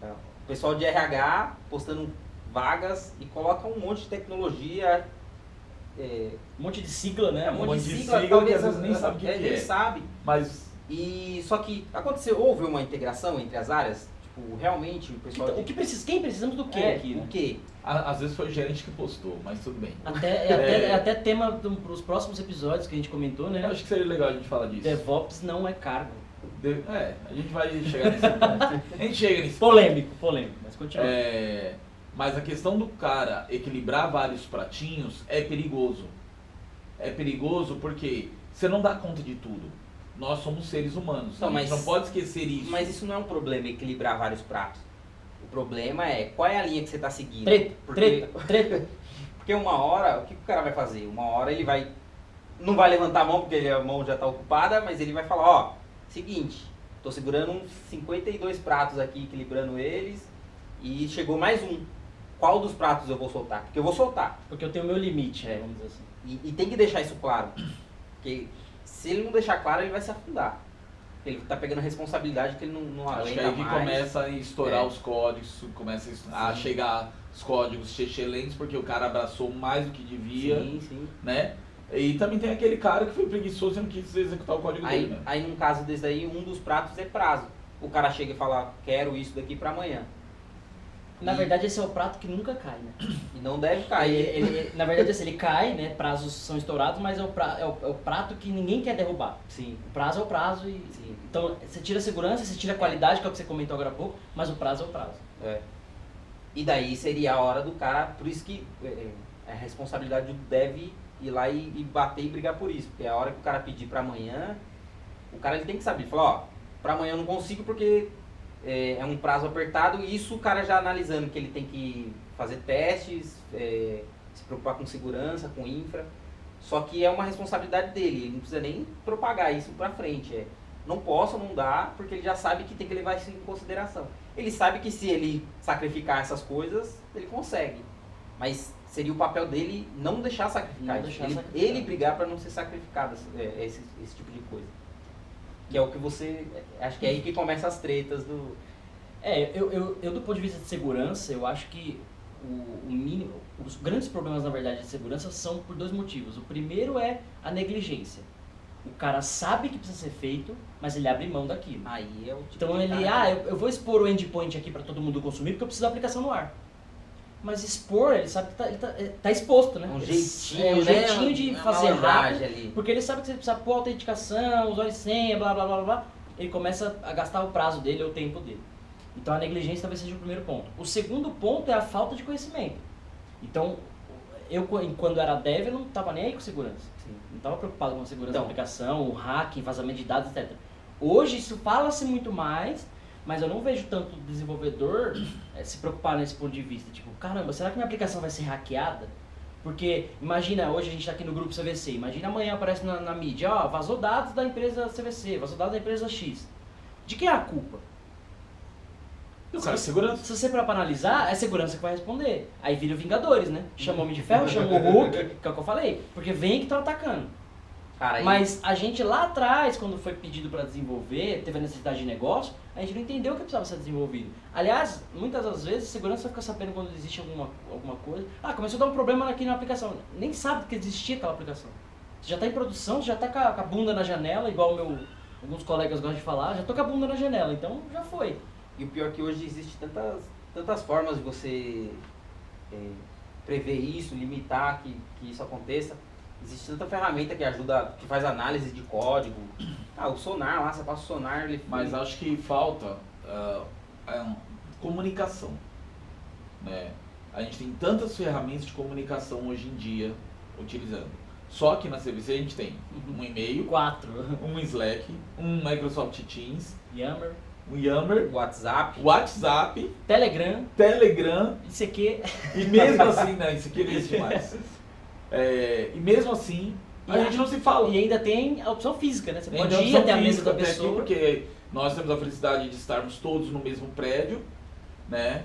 o pessoal de RH postando vagas e coloca um monte de tecnologia. Um monte de sigla, né? Um monte de sigla, que talvez às vezes nem sabe o que nem é. sabe. Mas Só que houve uma integração entre as áreas? Tipo, realmente o pessoal... Então, quem precisamos do que aqui, né? O quê? às vezes foi o gerente que postou, mas tudo bem. É até tema para os próximos episódios que a gente comentou, né? Eu acho que seria legal a gente falar disso. DevOps não é cargo. A gente vai chegar nesse ponto. A gente chega nesse Polêmico, mas continua. Mas a questão do cara equilibrar vários pratinhos é perigoso. É perigoso porque você não dá conta de tudo. Nós somos seres humanos. Não, A gente não pode esquecer isso. Mas isso não é um problema, equilibrar vários pratos. O problema é qual é a linha que você está seguindo. Treta. Porque uma hora, o que o cara vai fazer? Uma hora ele não vai levantar a mão porque a mão já está ocupada, mas ele vai falar, ó, seguinte, estou segurando uns 52 pratos aqui, equilibrando eles, e chegou mais um. Qual dos pratos eu vou soltar? Porque eu vou soltar. Porque eu tenho meu limite, né, vamos dizer assim. E tem que deixar isso claro. Porque se ele não deixar claro, ele vai se afundar. Ele está pegando a responsabilidade que ele não Acho aguenta que aí que mais. começa a estourar os códigos, começa a chegar os códigos excelentes, porque o cara abraçou mais do que devia, Sim. né? E também tem aquele cara que foi preguiçoso e não quis executar o código dele, né? Aí num caso desse daí, um dos pratos é prazo. O cara chega e fala, quero isso daqui para amanhã. Na verdade, esse é o prato que nunca cai, né? E não deve cair. Na verdade, assim, ele cai, né? Prazos são estourados, mas é o prato que ninguém quer derrubar. Sim. O prazo é o prazo e... Sim. Então, você tira a segurança, você tira a qualidade, que é o que você comentou agora há pouco, mas o prazo é o prazo. E daí seria a hora do cara, por isso que é a responsabilidade do dev ir lá e bater e brigar por isso. Porque a hora que o cara pedir para amanhã, o cara ele tem que saber. Falar, ó, para amanhã eu não consigo porque é um prazo apertado. E isso o cara já analisando que ele tem que fazer testes, se preocupar com segurança, com infra. Só que é uma responsabilidade dele, ele não precisa nem propagar isso para frente. Não posso, não dá, porque ele já sabe que tem que levar isso em consideração. Ele sabe que se ele sacrificar essas coisas, ele consegue. Mas seria o papel dele não deixar sacrificar Não isso. deixar Ele, sacrificar. ele brigar para não ser sacrificado, esse tipo de coisa. Que é o que você... Acho que é aí que começa as tretas Eu do ponto de vista de segurança, eu acho que o mínimo, os grandes problemas, na verdade, de segurança são por 2 motivos. O primeiro é a negligência. O cara sabe que precisa ser feito, mas ele abre mão daquilo. Aí é o tipo Então de ele, cara- eu vou expor o endpoint aqui para todo mundo consumir porque eu preciso da aplicação no ar. Mas expor, ele sabe que tá exposto, né? Um jeitinho, É, um jeitinho de Uma fazer malandragem rápido, ali. porque ele sabe que você precisa pôr autenticação, usuário e senha, blá blá blá blá. Ele começa a gastar o prazo dele ou o tempo dele. Então a negligência talvez seja o primeiro ponto. O segundo ponto é a falta de conhecimento. Então, eu quando era dev, eu não estava nem aí com segurança. Sim. Não estava preocupado com a segurança Então. da aplicação, o hacking, vazamento de dados, etc. Hoje isso fala-se muito mais, mas eu não vejo tanto desenvolvedor se preocupar nesse ponto de vista. Tipo, caramba, será que minha aplicação vai ser hackeada? Porque, imagina, hoje a gente está aqui no grupo CVC, imagina amanhã aparece na mídia, ó, vazou dados da empresa CVC, vazou dados da empresa X. De quem é a culpa? E o cara de segurança. Se você parar pra analisar, é a segurança que vai responder. Aí vira o Vingadores, né? Chama o Homem de Ferro, chama o Hulk, que é o que eu falei. Porque vem que estão atacando. Cara, aí- Mas a gente lá atrás, quando foi pedido para desenvolver, teve a necessidade de negócio, a gente não entendeu o que precisava ser desenvolvido. Aliás, muitas das vezes, segurança fica sabendo quando existe alguma coisa. Ah, começou a dar um problema aqui na aplicação. Nem sabe que existia aquela aplicação. Você já está em produção, você já está com a bunda na janela, igual alguns colegas gostam de falar, já tô com a bunda na janela, então já foi. E o pior é que hoje existe tantas formas de você prever isso, limitar que isso aconteça. Existe tanta ferramenta que ajuda, que faz análise de código. Ah, o sonar lá, você passa o sonar, ele... Mas acho que falta comunicação. Né? A gente tem tantas ferramentas de comunicação hoje em dia utilizando. Só que na CVC a gente tem um e-mail, 4. um Slack, um Microsoft Teams, Yammer, um Yammer, WhatsApp. WhatsApp, Telegram, Telegram, ICQ. e mesmo assim, né, isso aqui não existe mais. E mesmo assim, a gente não se fala. E ainda tem a opção física, né? Você pode Tem ir até a mesa física da até aqui, pessoa. porque nós temos a felicidade de estarmos todos no mesmo prédio, né?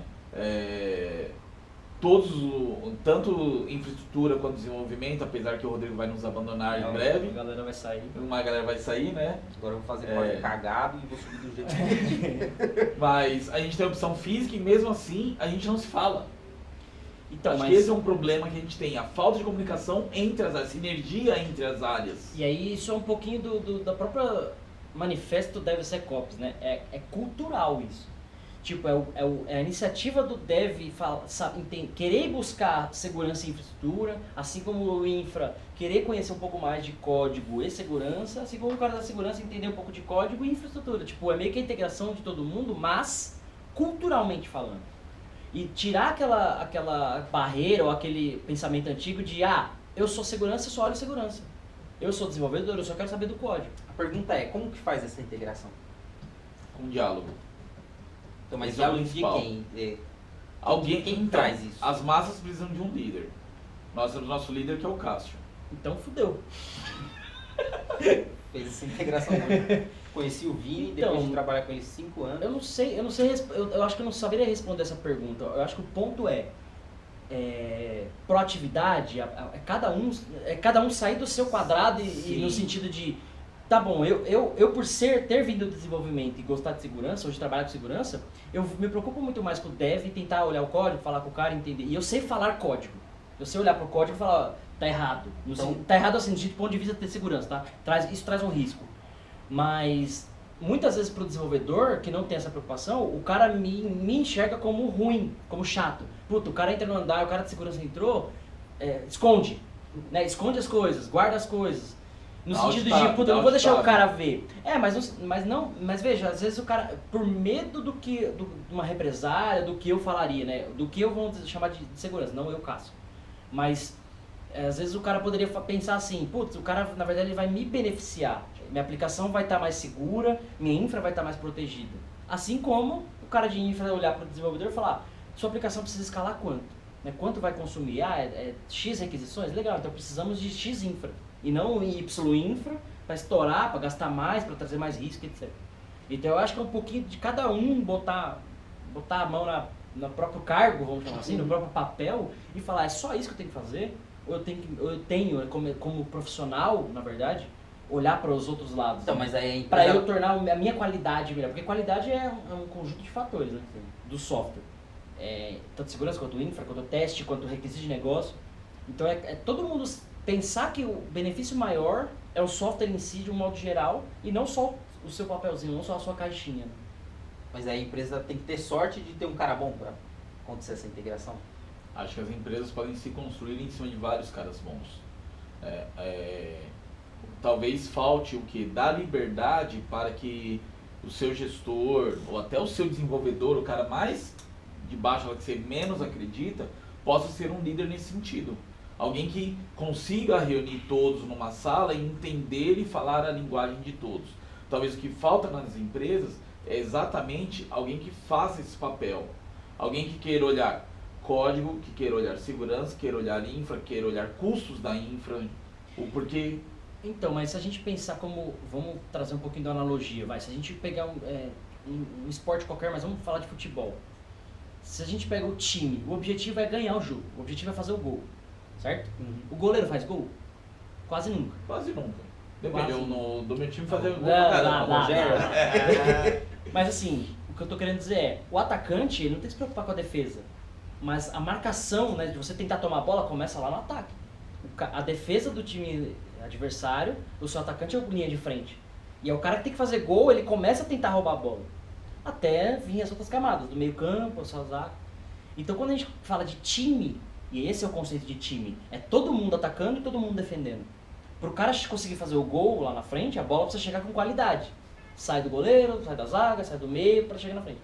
Tanto infraestrutura quanto desenvolvimento, apesar que o Rodrigo vai nos abandonar em breve. A galera vai sair. Uma galera vai sair, né? Agora eu vou fazer código cagado e vou subir do jeito que Mas a gente tem a opção física e mesmo assim a gente não se fala. Então, Acho mas... que esse é um problema que a gente tem, a falta de comunicação entre as áreas, sinergia entre as áreas. E aí isso é um pouquinho da própria manifesto DevSecOps, né? É cultural isso. Tipo, é a iniciativa do dev querer buscar segurança em infraestrutura, assim como o infra querer conhecer um pouco mais de código e segurança, assim como o cara da segurança entender um pouco de código e infraestrutura. Tipo, é meio que a integração de todo mundo, mas culturalmente falando. E tirar aquela barreira ou aquele pensamento antigo de, eu sou segurança, eu só olho segurança. Eu sou desenvolvedor, eu só quero saber do código. A pergunta é, como que faz essa integração? Com diálogo. Então, mas Esse é o diálogo de principal. quem? Alguém Quem então, traz isso? As massas precisam de um líder. Nós temos nosso líder que é o Cássio. Então fudeu. Fez essa integração hoje. Conheci o Vini, Então, depois de trabalhar com ele 5 anos. Eu não sei, eu acho que eu não saberia responder essa pergunta. Eu acho que o ponto é proatividade, cada um sair do seu quadrado e no sentido de, tá bom, eu por ter vindo do desenvolvimento e gostar de segurança, hoje trabalhar com segurança, eu me preocupo muito mais com o dev e tentar olhar o código, falar com o cara, entender. E eu sei falar código. Eu sei olhar pro código e falar, tá errado. Tá errado assim, do ponto de vista de segurança, tá? Isso traz um risco. Mas muitas vezes para o desenvolvedor que não tem essa preocupação, o cara me enxerga como ruim, como chato. Puta, o cara entra no andar, o cara de segurança entrou, esconde, né? Esconde as coisas, guarda as coisas. No sentido de, puta, eu não vou deixar o cara ver. Mas veja, às vezes o cara, por medo de uma represália, do que eu falaria, né? Do que eu vou chamar de segurança, não eu, Cássio. Mas às vezes o cara poderia pensar assim, putz, o cara na verdade ele vai me beneficiar. Minha aplicação vai estar mais segura, minha infra vai estar mais protegida. Assim como o cara de infra olhar para o desenvolvedor e falar, sua aplicação precisa escalar quanto? Né? Quanto vai consumir? X requisições? Legal, então precisamos de X infra. E não Y infra para estourar, para gastar mais, para trazer mais risco, etc. Então eu acho que é um pouquinho de cada um botar a mão no próprio cargo, vamos chamar assim, no próprio papel e falar, é só isso que eu tenho que fazer? Ou eu tenho como profissional, na verdade, olhar para os outros lados. Então, né? mas aí a empresa... Para eu tornar a minha qualidade melhor. Porque qualidade é um conjunto de fatores, né? Do software. Tanto segurança quanto infra, quanto teste, quanto requisito de negócio. Então é todo mundo pensar que o benefício maior é o software em si, de um modo geral, e não só o seu papelzinho, não só a sua caixinha. Né? Mas aí a empresa tem que ter sorte de ter um cara bom para acontecer essa integração. Acho que as empresas podem se construir em cima de vários caras bons. Talvez falte o que? Dar liberdade para que o seu gestor, ou até o seu desenvolvedor, o cara mais de baixo, que você menos acredita, possa ser um líder nesse sentido. Alguém que consiga reunir todos numa sala e entender e falar a linguagem de todos. Talvez o que falta nas empresas é exatamente alguém que faça esse papel. Alguém que queira olhar código, que queira olhar segurança, que queira olhar infra, que queira olhar custos da infra, o porquê. Então, mas se a gente pensar como... Vamos trazer um pouquinho da analogia, vai. Se a gente pegar um esporte qualquer, mas vamos falar de futebol. Se a gente pega o time, o objetivo é ganhar o jogo. O objetivo é fazer o gol, certo? O goleiro faz gol? Quase nunca. Quase nunca. Depende, do meu time fazer gol Não, pra caramba. Mas assim, o que eu tô querendo dizer é, o atacante, ele não tem que se preocupar com a defesa. Mas a marcação, né, de você tentar tomar a bola, começa lá no ataque. A defesa do time adversário, o seu atacante é a linha de frente. E é o cara que tem que fazer gol, ele começa a tentar roubar a bola. Até vir as outras camadas, do meio campo, a sua zaga. Então quando a gente fala de time, e esse é o conceito de time, é todo mundo atacando e todo mundo defendendo. Para o cara conseguir fazer o gol lá na frente, a bola precisa chegar com qualidade. Sai do goleiro, sai da zaga, sai do meio para chegar na frente.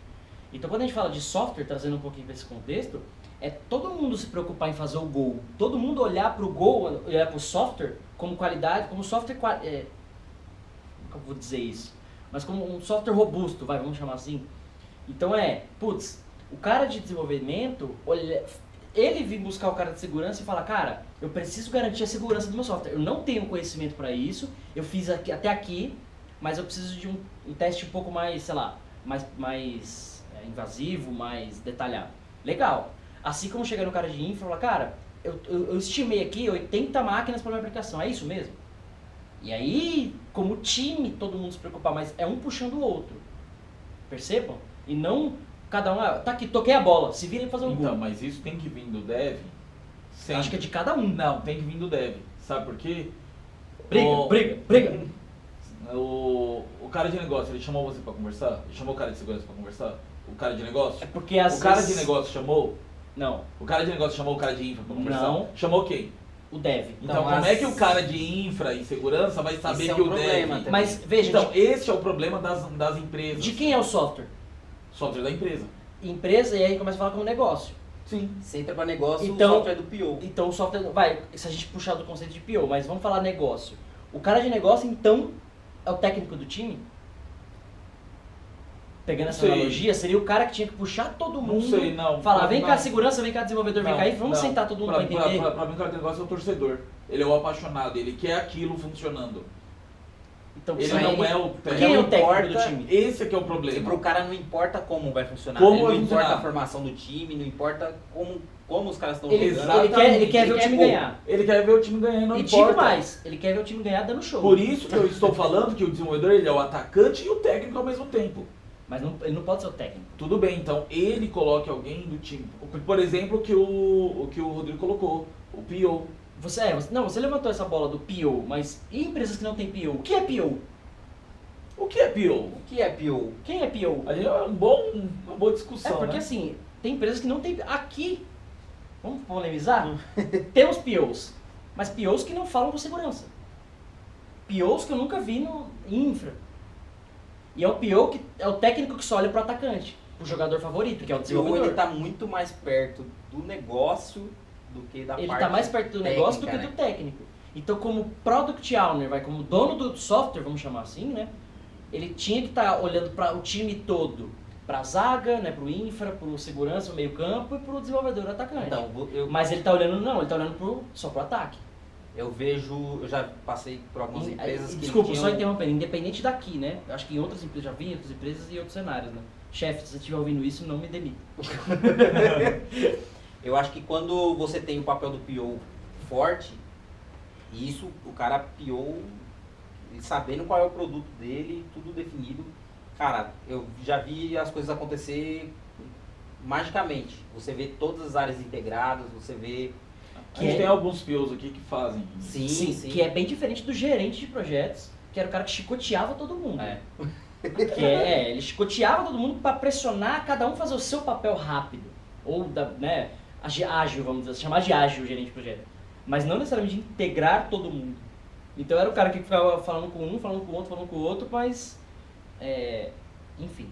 Então quando a gente fala de software, trazendo um pouquinho para esse contexto, é todo mundo se preocupar em fazer o gol. Todo mundo olhar para o gol, olhar para o software como qualidade, como software... como eu vou dizer isso? Mas como um software robusto, vamos chamar assim. Então o cara de desenvolvimento, ele vir buscar o cara de segurança e falar, cara, eu preciso garantir a segurança do meu software. Eu não tenho conhecimento para isso, eu fiz até aqui, mas eu preciso de um teste um pouco mais, sei lá, mais invasivo, mais detalhado. Legal. Assim como chegar no cara de infra e falar, cara, eu estimei aqui 80 máquinas para minha aplicação, é isso mesmo? E aí, como time, todo mundo se preocupar, mas é um puxando o outro. Percebam? E não cada um, tá aqui, toquei a bola, se virem fazer um gol. Então, mas isso tem que vir do dev? Sempre. Acho que é de cada um. Não, tem que vir do dev. Sabe por quê? Briga. O cara de negócio, ele chamou você pra conversar? Ele chamou o cara de segurança pra conversar? O cara de negócio? É porque às cara vezes... de negócio chamou? Não. O cara de negócio chamou o cara de infra pra conversar? Não. Chamou quem? O dev. Então como é que o cara de infra e segurança vai saber que o dev... também. Mas veja... Então, esse é o problema das empresas. De quem é o software? Software da empresa. Empresa, e aí começa a falar como negócio. Sim. Você entra para negócio, Então, o software do PO. Então o software... se a gente puxar do conceito de PO, mas vamos falar negócio. O cara de negócio, então, é o técnico do time? Pegando essa analogia, seria o cara que tinha que puxar todo mundo. Não sei, não. Falar, vem cá segurança, vem cá desenvolvedor, vem cá aí, vamos sentar todo mundo pra entender. Pra mim o cara de negócio é o torcedor. Ele é o apaixonado, ele quer aquilo funcionando. Então, Ele não é o técnico. Quem é o técnico do importa- time? Esse é que é o E problema. pro cara não importa como vai funcionar, Como ele vai não importa funcionar. a formação do time, não importa como os caras estão Ele jogando. quer ver o time ganhar. Ele quer ver o time ganhar, não E importa. digo mais, ele quer ver o time ganhar dando show. Por isso que eu estou falando que o desenvolvedor ele é o atacante e o técnico ao mesmo tempo. Mas ele não pode ser o técnico. Tudo bem, então ele coloque alguém do time. Por exemplo, o que o Rodrigo colocou, o PO. Você levantou essa bola do PO, mas e empresas que não tem PO? O que é PO? O que é PO? O que é PO? Quem é PO? Ali é uma boa discussão, Porque né? assim, tem empresas que não tem... Aqui, vamos polemizar? Temos POs, mas POs que não falam com segurança. POs que eu nunca vi no infra. E é o PO que é o técnico que só olha pro atacante, pro jogador favorito, que é o O PO desenvolvedor. ele tá muito mais perto do negócio do que da Ele parte tá mais perto do negócio do que técnica, do técnico. Então, como Product Owner, como dono do software, vamos chamar assim, né? Ele tinha que estar olhando para o time todo. Para a zaga, né? Para o infra, para o segurança, o meio campo e para o desenvolvedor, o atacante. Então, Mas ele tá olhando, não, ele tá olhando só pro ataque. eu já passei por algumas empresas que Desculpa, tinham... só interrompendo, independente daqui, né? Eu acho que em outras empresas, já vi em outras empresas e outros cenários, né? Chefe, se você estiver ouvindo isso, não me demita. Eu acho que quando você tem o papel do PO forte, e isso o cara PO ele sabendo qual é o produto dele, tudo definido. Cara, eu já vi as coisas acontecer magicamente. Você vê todas as áreas integradas, você vê... A gente tem alguns POs aqui que fazem isso. Sim. Que é bem diferente do gerente de projetos, que era o cara que chicoteava todo mundo. Ele chicoteava todo mundo para pressionar cada um fazer o seu papel rápido. Ou, ágil, vamos dizer, chamar de ágil o gerente de projeto. Mas não necessariamente integrar todo mundo. Então era o cara que ficava falando com um, falando com o outro, mas... enfim.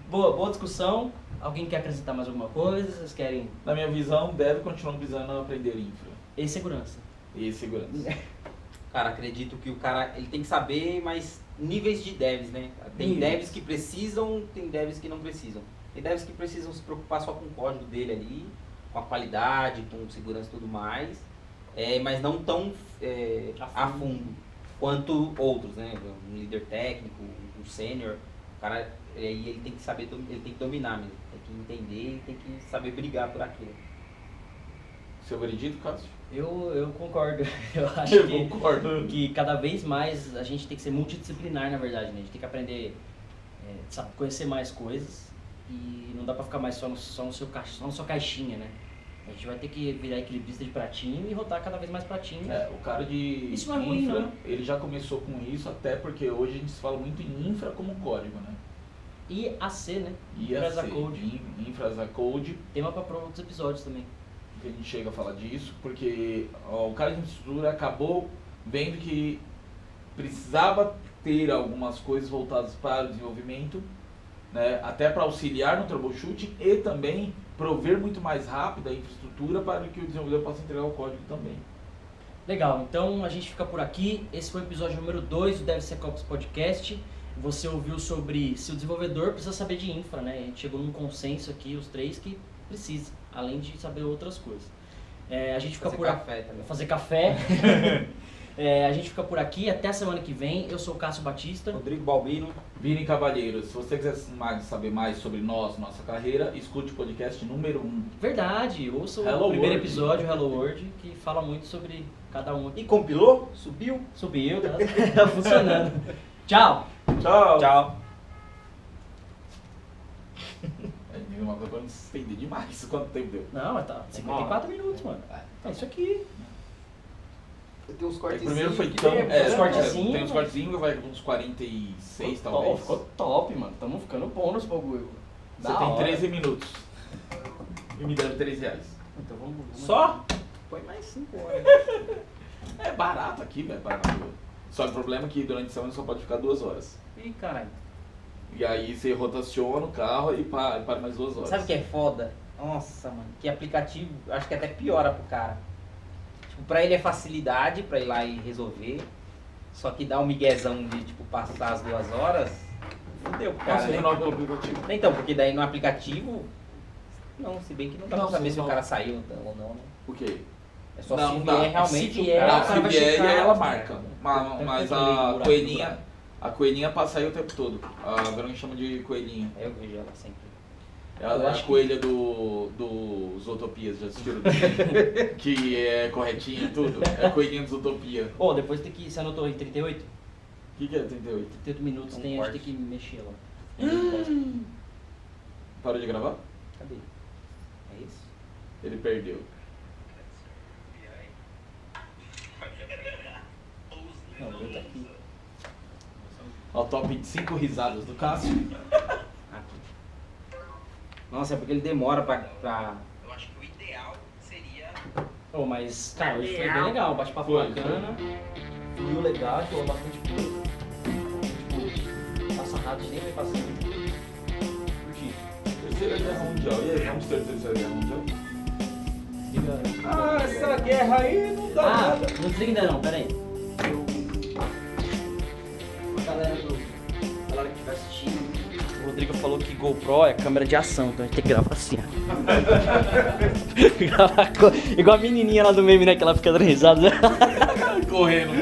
Boa discussão. Alguém quer acrescentar mais alguma coisa? Vocês querem... Na minha visão, deve continuar visando aprender infra. E segurança. Cara, acredito que o cara, ele tem que saber, mas níveis de devs, né? Tem devs que precisam, tem devs que não precisam. Tem devs que precisam se preocupar só com o código dele ali, com a qualidade, com segurança e tudo mais, mas não tão a fundo quanto outros, né? Um líder técnico, um sênior, o cara, ele tem que saber, ele tem que dominar mesmo, tem que entender, ele tem que saber brigar por aquilo. Seu veredito, Cássio? Eu concordo. Eu acho que cada vez mais a gente tem que ser multidisciplinar, na verdade, né? A gente tem que aprender, conhecer mais coisas e não dá pra ficar mais só na sua caixinha, né? A gente vai ter que virar equilibrista de pratinho e rodar cada vez mais pratinho. O cara de isso não é ruim, infra, não. Ele já começou com isso, até porque hoje a gente se fala muito em infra como código, né? IAC, né? Infra as a Code. Infra as a Code. Tema pra outros episódios também. Que a gente chega a falar disso, porque o cara de infraestrutura acabou vendo que precisava ter algumas coisas voltadas para o desenvolvimento, né, até para auxiliar no troubleshooting e também prover muito mais rápido a infraestrutura para que o desenvolvedor possa entregar o código também. Legal, então a gente fica por aqui. Esse foi o episódio número 2 do DevSecOps Podcast. Você ouviu sobre se o desenvolvedor precisa saber de infra, né? A gente chegou num consenso aqui, os três, que precisa, além de saber outras coisas. A gente fica por aqui. Fazer café. A gente fica por aqui, até a semana que vem. Eu sou o Cássio Batista. Rodrigo Balbino. Vini Cavalheiro, se você quiser saber mais sobre nossa carreira, escute o podcast número 1. Verdade, ouça Hello o primeiro World. episódio, Hello World, que fala muito sobre cada um aqui. E compilou? Subiu? Subiu, tá funcionando. Tchau! Tchau! Uma coisa pra não se estender demais. Quanto tempo deu? Não, mas tá 54 minutos, mano. É isso aqui. Tem uns cortezinhos. Primeiro foi que tão... uns cortezinhos, tem uns cortezinhos, vai uns 46 talvez. Ficou top, mano. Tamo ficando bom nos bagulho. Você tem 13 minutos. E me deram R$3. Então vamos. Só? Põe mais 5 horas. É barato aqui, velho. Só que o problema é que durante a semana só pode ficar 2 horas. Ih, caralho. E aí você rotaciona o carro e para mais 2 horas. Sabe o que é foda? Nossa, mano. Que aplicativo, acho que até piora pro cara. Tipo, pra ele é facilidade pra ir lá e resolver. Só que dá um miguezão de, tipo, passar as 2 horas. Fudeu pro cara, Nossa, né? final do aplicativo. Então, porque daí no aplicativo... Não, se bem que não dá Não, pra saber se se o não- cara saiu ou não, né? O quê? É só Não, se dá. vier realmente Se o vier, cara... o cara vai se vier, checar, ela né? marca. Mas a coelhinha passa aí o tempo todo. A Verônica chama de coelhinha. Eu vejo ela sempre. Ela é a coelha do Zootopias, já assistiram? Que é corretinha e tudo. É a coelhinha do Zootopia. Ô, depois tem que. Você anotou em 38? O que é 38? 38 minutos Um a gente corte. tem que mexer lá. Parou de gravar? Cadê? É isso? Ele perdeu. Não, o meu tá aqui. Ó, o top 5 risadas do Cássio. Aqui. Nossa, é porque ele demora pra... Eu acho que o ideal seria Ô, mas, cara, hoje foi bem legal. Bate-papo Foi, bacana. Fluiu legal, falou bastante coisa. Tipo, passa rápido, nem vai passando. Curti. Terceira Guerra Mundial. E aí, vamos ter Terceira Guerra Mundial? Liga. Ah, essa guerra aí não dá Ah, nada. não desliga ainda não, pera aí. Galera que estiver assistindo, o Rodrigo falou que GoPro é câmera de ação, então a gente tem que gravar assim, ó. Gravar igual a menininha lá do meme, né, que ela fica dando risada. Correndo.